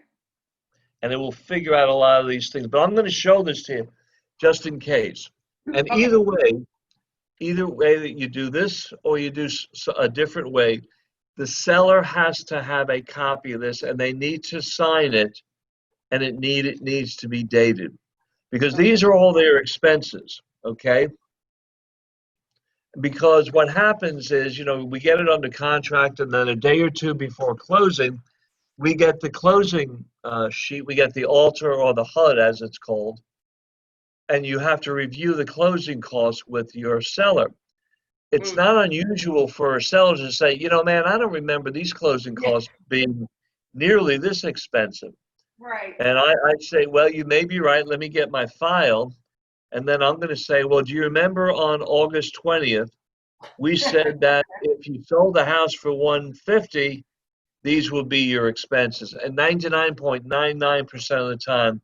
and it will figure out a lot of these things. But I'm going to show this to you just in case. And Okay. either way that you do this or you do a different way, the seller has to have a copy of this, and they need to sign it, and it needs to be dated. Because these are all their expenses, okay? Because what happens is, we get it under contract, and then a day or two before closing, we get the closing sheet, we get the alter or the HUD as it's called, and you have to review the closing costs with your seller. It's not unusual for a seller to say, man, I don't remember these closing costs being nearly this expensive. Right. And I'd say, well, you may be right. Let me get my file. And then I'm going to say, well, do you remember on August 20th, we said that if you sold the house for 150, these will be your expenses. And 99.99% of the time,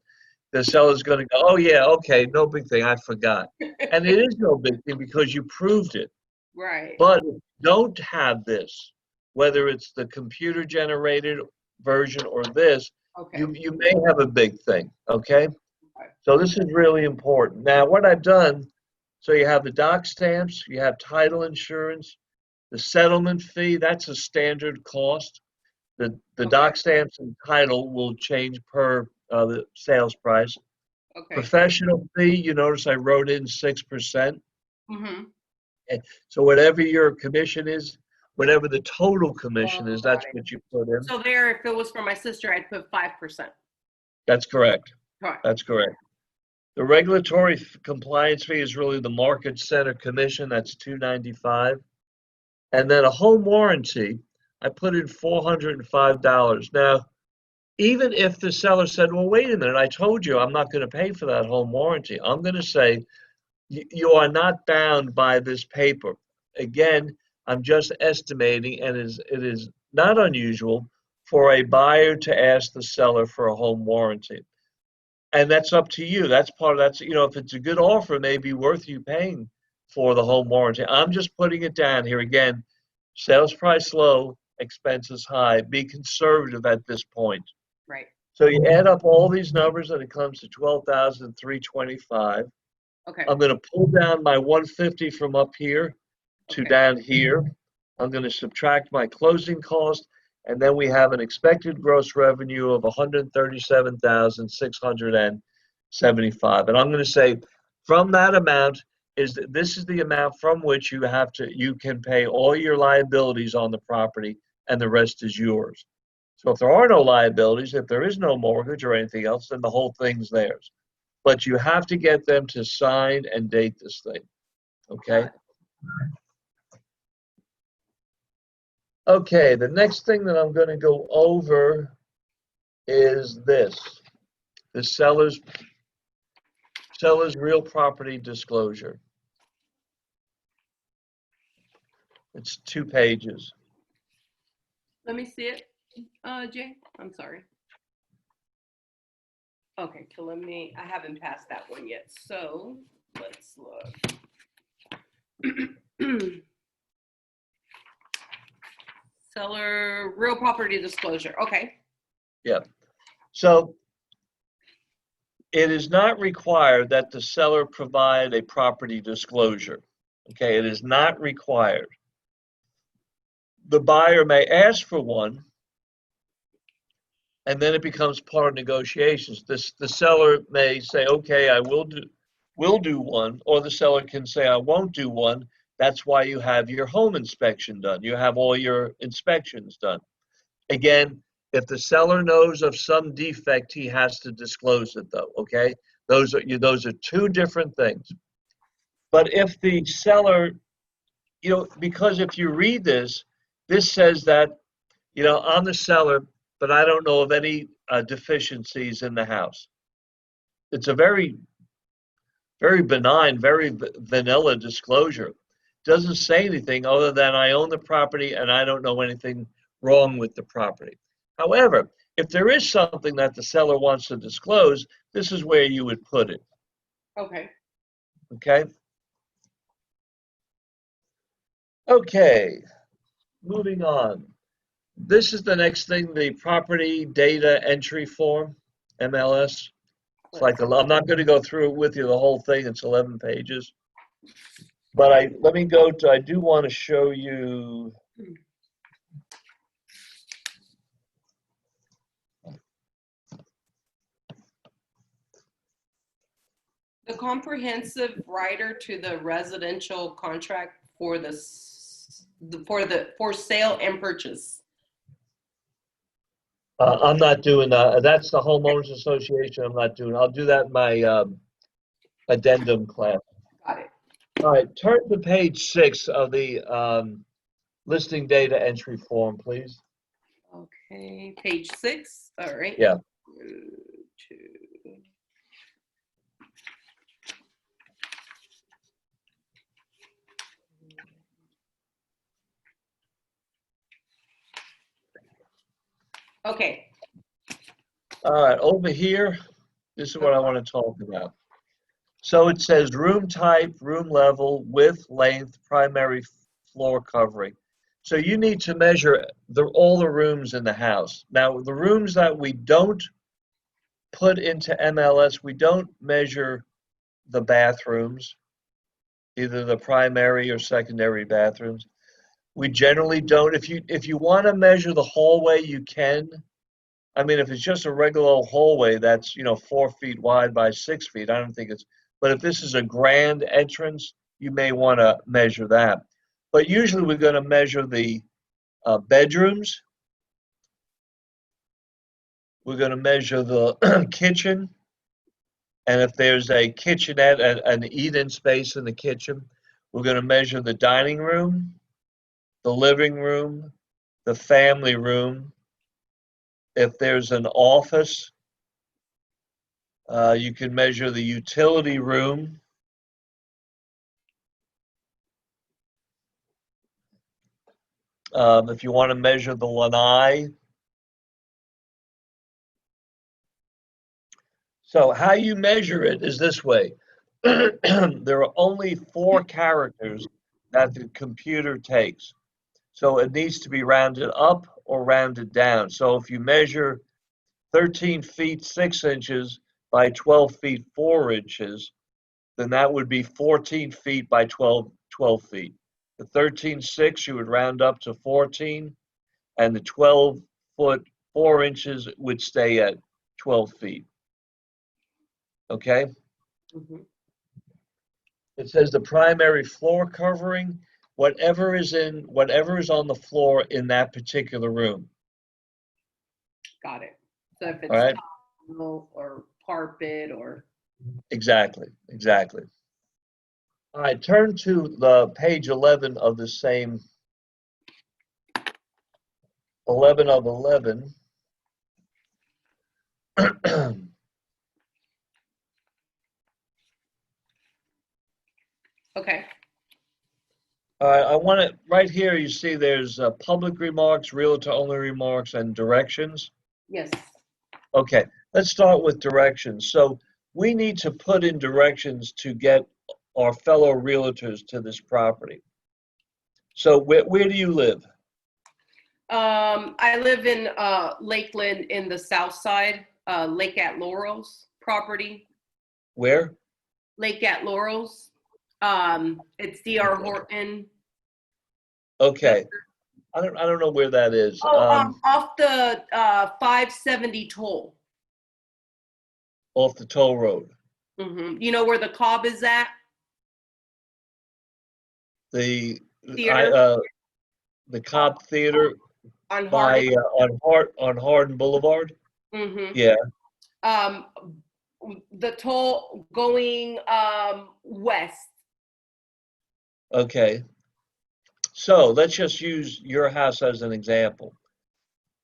the seller's going to go, oh, yeah, okay, no big thing. I forgot. And it is no big thing because you proved it. Right. But if you don't have this, whether it's the computer generated version or this, Okay. you may have a big thing, okay? Okay. So this is really important. Now, what I've done, so you have the doc stamps, you have title insurance, the settlement fee, that's a standard cost. The Okay. doc stamps and title will change per the sales price. Okay. Professional fee, you notice I wrote in 6%. Mm-hmm. So whatever your commission is, whatever the total commission is, Got that's it. what you put in. So there, if it was for my sister, I'd put 5%. That's correct. Right. That's correct. The regulatory compliance fee is really the market center commission. That's $295. And then a home warranty, I put in $405. Now, even if the seller said, well, wait a minute, I told you I'm not going to pay for that home warranty. I'm going to say, you are not bound by this paper. Again, I'm just estimating, and it is not unusual for a buyer to ask the seller for a home warranty. And that's up to you. That's part of that. You know, if it's a good offer, it may be worth you paying for the home warranty. I'm just putting it down here again. Sales price low, expenses high. Be conservative at this point. Right. So you add up all these numbers and it comes to 12,325. Okay. I'm going to pull down my 150 from up here to Okay. down here. I'm going to subtract my closing cost, and then we have an expected gross revenue of 137,675. And I'm going to say from that amount this is the amount from which you can pay all your liabilities on the property, and the rest is yours. So if there are no liabilities, if there is no mortgage or anything else, then the whole thing's theirs. But you have to get them to sign and date this thing, okay? Okay, the next thing that I'm going to go over is this, the seller's real property disclosure. It's 2 pages. Let me see it, Jay. I'm sorry. Okay, so I haven't passed that one yet. So let's look. Seller real property disclosure. Okay. Yeah. So it is not required that the seller provide a property disclosure. Okay, it is not required. The buyer may ask for one, and then it becomes part of negotiations. The seller may say, okay, I will do one, or the seller can say, I won't do one. That's why you have your home inspection done. You have all your inspections done. Again, if the seller knows of some defect, he has to disclose it though, okay? Those are 2 different things. But if the seller, because if you read this says that, I'm the seller, but I don't know of any deficiencies in the house. It's a very, very benign, very vanilla disclosure. Doesn't say anything other than I own the property and I don't know anything wrong with the property. However, if there is something that the seller wants to disclose, this is where you would put it. Okay. Okay. Okay, moving on. This is the next thing, the property data entry form, MLS. It's like I'm not going to go through it with you, the whole thing. It's 11 pages. But I do want to show you. The comprehensive rider to the residential contract for for sale and purchase. I'm not doing that. That's the homeowners association. I'm not doing. I'll do that in my addendum class. Got it. All right, turn to page 6 of the listing data entry form, please. Okay, page 6. All right. Yeah. 1, 2. Okay. All right, over here, this is what I want to talk about. So it says room type, room level, width, length, primary floor covering. So you need to measure all the rooms in the house. Now, the rooms that we don't put into MLS, we don't measure the bathrooms, either the primary or secondary bathrooms. We generally don't. If you want to measure the hallway, you can. I mean, if it's just a regular old hallway that's 4 feet wide by 6 feet, I don't think it's. But if this is a grand entrance, you may want to measure that. But usually we're going to measure the bedrooms. We're going to measure the kitchen, and if there's a kitchenette, an eat-in space in the kitchen, we're going to measure the dining room, the living room, the family room. If there's an office, you can measure the utility room. If you want to measure the lanai. So how you measure it is this way. There are only 4 characters that the computer takes. So it needs to be rounded up or rounded down. So if you measure 13 feet 6 inches by 12 feet 4 inches, then that would be 14 feet by 12 feet. The 13.6 you would round up to 14, and the 12 foot 4 inches would stay at 12 feet. Okay? Mhm. It says the primary floor covering, whatever is on the floor in that particular room. Got it. So if All it's right? tile or carpet or. Exactly. All right, turn to the page 11 of the same 11 of 11. Okay. All right, I want to, right here, you see there's public remarks, realtor-only remarks, and directions. Yes. Okay, let's start with directions. So we need to put in directions to get our fellow realtors to this property. So where do you live? I live in Lakeland in the south side, Lake at Laurels property. Where? Lake at Laurels. It's D.R. Horton. Okay, I don't know where that is. Off the 570 toll. Off the toll road. Mm-hmm. You know where the Cobb is at? The Theater. The Cobb Theater On by Harding. on Hardin Boulevard. Mm-hmm. Yeah. The toll going west. Okay. So let's just use your house as an example.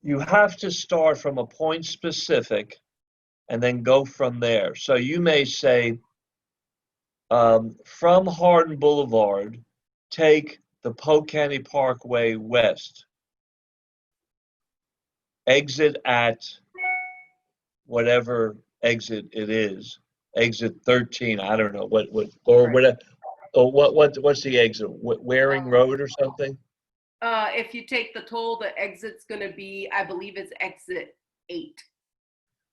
You have to start from a point specific and then go from there. So you may say, from Hardin Boulevard, take the Polk County Parkway west. Exit at whatever exit it is. Exit 13, I don't know what or Right. whatever. Or what's the exit? Waring Road or something? If you take the toll, the exit's gonna be, I believe it's exit 8.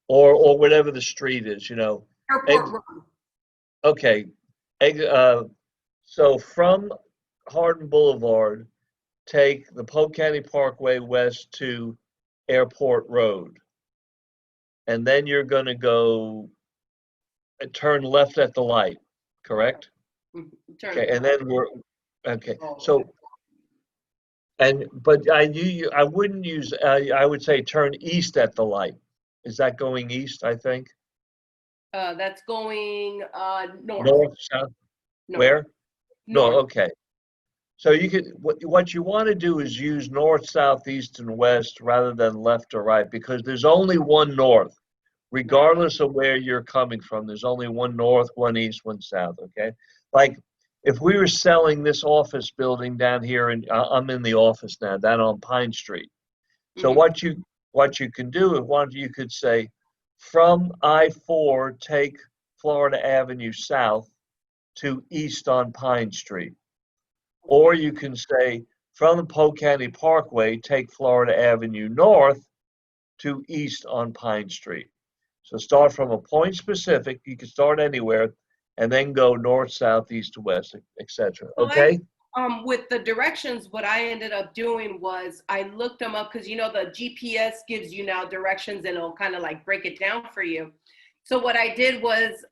Or whatever the street is, Airport Road. Okay. So from Hardin Boulevard, take the Polk County Parkway west to Airport Road. And then you're going to go turn left at the light, correct? Okay, and then okay. So but I wouldn't use I would say turn east at the light. Is that going east, I think? That's going north. North, south? North. Where? No, North. okay. So you could what you want to do is use north, south, east, and west rather than left or right, because there's only one north, regardless of where you're coming from. There's only one north, one east, one south. Okay, like if we were selling this office building down here, and I'm in the office now, down on Pine Street. So Mhm. what you can do is you could say from I-4 take Florida Avenue south to east on Pine Street. Or you can say from the Polk County Parkway, take Florida Avenue north to east on Pine Street. So start from a point specific. You can start anywhere, and then go north, south, east to west, etc. Okay? With the directions, what I ended up doing was I looked them up because you know the GPS gives you now directions and it'll kind of like break it down for you. So what I did was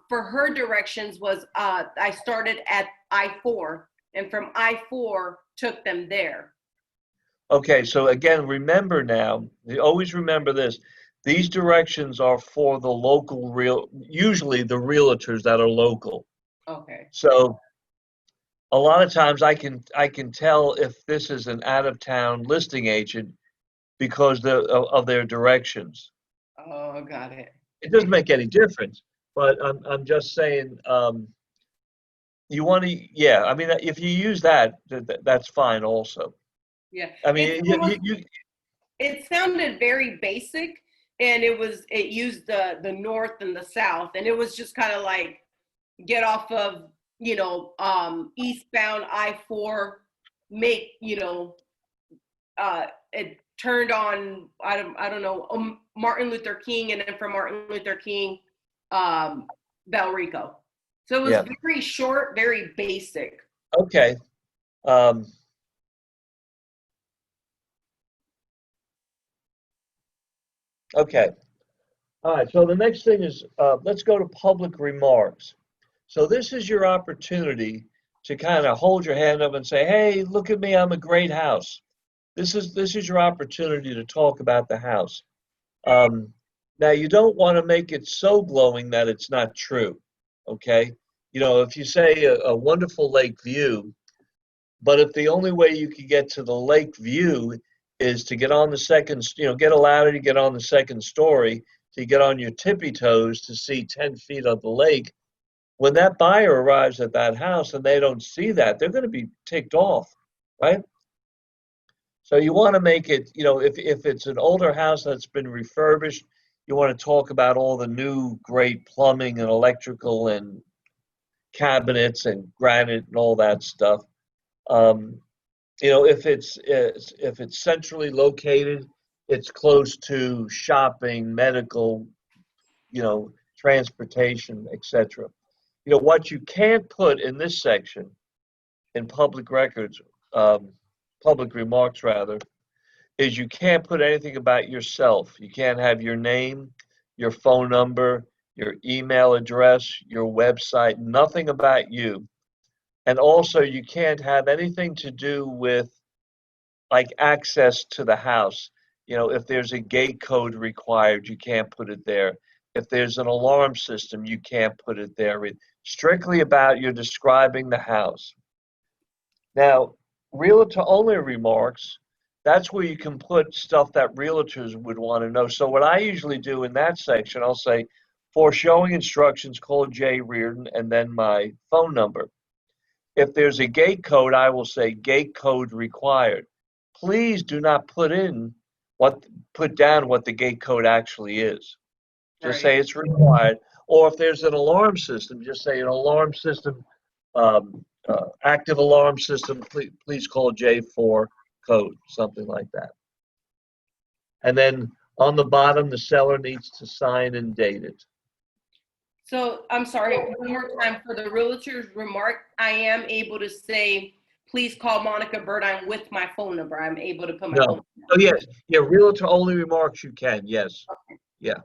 for her directions was I started at I-4 and from I-4 took them there. Okay, so again, remember now, you always remember this. These directions are for the local usually the realtors that are local. Okay. So a lot of times I can tell if this is an out-of-town listing agent because of their directions. Oh, got it. It doesn't make any difference, but I'm just saying you want to, yeah. I mean, if you use that, that's fine also. Yeah. I mean, It sounded very basic, and it used the north and the south, and it was just kind of like get off of eastbound I-4, make it turned on I don't know Martin Luther King, and then from Martin Luther King, Bel Rico. So it was very short, very basic. Okay. Okay. All right. So the next thing is let's go to public remarks. So this is your opportunity to kind of hold your hand up and say, "Hey, look at me! I'm a great house." This is your opportunity to talk about the house. Now you don't want to make it so glowing that it's not true. Okay. If you say a wonderful lake view, but if the only way you can get to the lake view is to get on the second, get a ladder to get on the second story, to get on your tippy toes to see 10 feet of the lake, when that buyer arrives at that house and they don't see that, they're going to be ticked off, right? So you want to make it, if it's an older house that's been refurbished, you want to talk about all the new great plumbing and electrical and cabinets and granite and all that stuff. If it's centrally located, it's close to shopping, medical, transportation, etc. What you can't put in this section, in public records, public remarks rather, is you can't put anything about yourself. You can't have your name, your phone number, your email address, your website, nothing about you. And also you can't have anything to do with like access to the house. If there's a gate code required, you can't put it there. If there's an alarm system, you can't put it there. It's strictly about you're describing the house. Now, realtor only remarks, that's where you can put stuff that realtors would want to know. So what I usually do in that section, I'll say, for showing instructions, call Jay Reardon and then my phone number. If there's a gate code, I will say gate code required. Please do not put down what the gate code actually is. Just say it's required. Or if there's an alarm system, just say an alarm system, active alarm system, please call J4 code, something like that. And then on the bottom, the seller needs to sign and date it. So I'm sorry, one more time for the realtor's remark, I am able to say, please call Monica Burdine with my phone number. I'm able to put my phone number. Oh, yes. Yeah, realtor only remarks you can, yes. Okay. Yeah.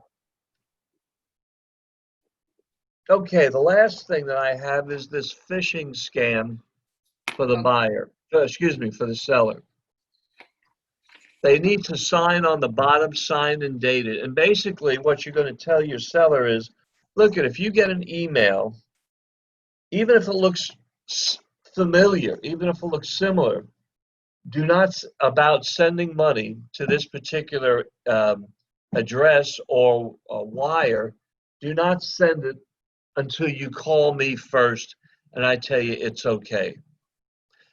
Okay, the last thing that I have is this phishing scam for the buyer. Excuse me, for the seller. They need to sign on the bottom, sign and date it. And basically what you're going to tell your seller is, look, if you get an email, even if it looks familiar, even if it looks similar, about sending money to this particular address or wire, do not send it until you call me first and I tell you it's okay.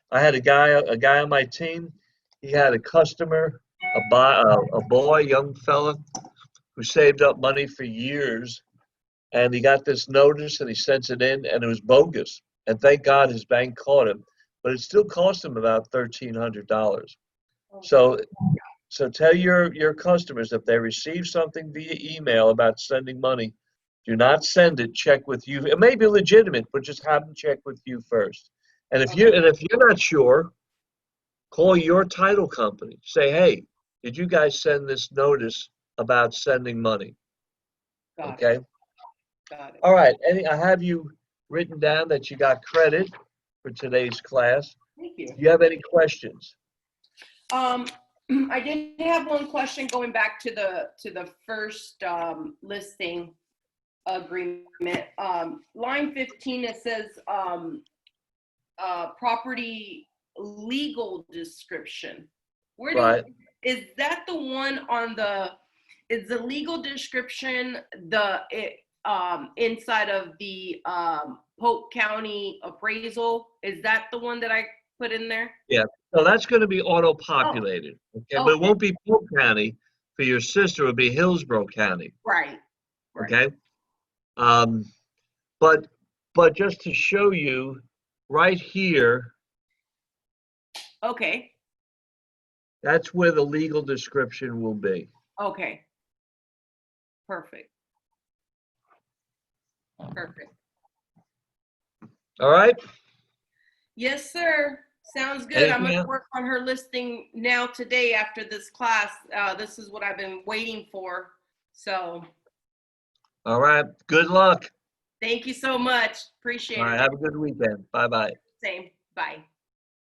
I had a guy on my team, he had a customer, a boy, young fella, who saved up money for years, and he got this notice and he sends it in and it was bogus. And thank God his bank caught him. but it still costs them about $1,300. So tell your customers if they receive something via email about sending money, do not send it. Check with you. It may be legitimate, but just have them check with you first. And if you're not sure, call your title company. Say, hey, did you guys send this notice about sending money? Okay. Got it. All right. I have you written down that you got credit for today's class. Thank you. Do you have any questions? I did have one question going back to the first listing agreement. Line 15, it says property legal description. Right. Is that the one on is the legal description inside of the Polk County appraisal? Is that the one that I put in there? Yeah. So that's going to be auto-populated. Okay. But it won't be Polk County. For your sister, it would be Hillsborough County. Right. Okay. But just to show you right here, Okay. that's where the legal description will be. Okay. Perfect. Perfect. All right. Yes, sir. Sounds good. Anything I'm going to else? work on her listing now today after this class. This is what I've been waiting for. So All right. Good luck. thank you so much. Appreciate All right. it. Have a good weekend. Bye-bye. Same. Bye.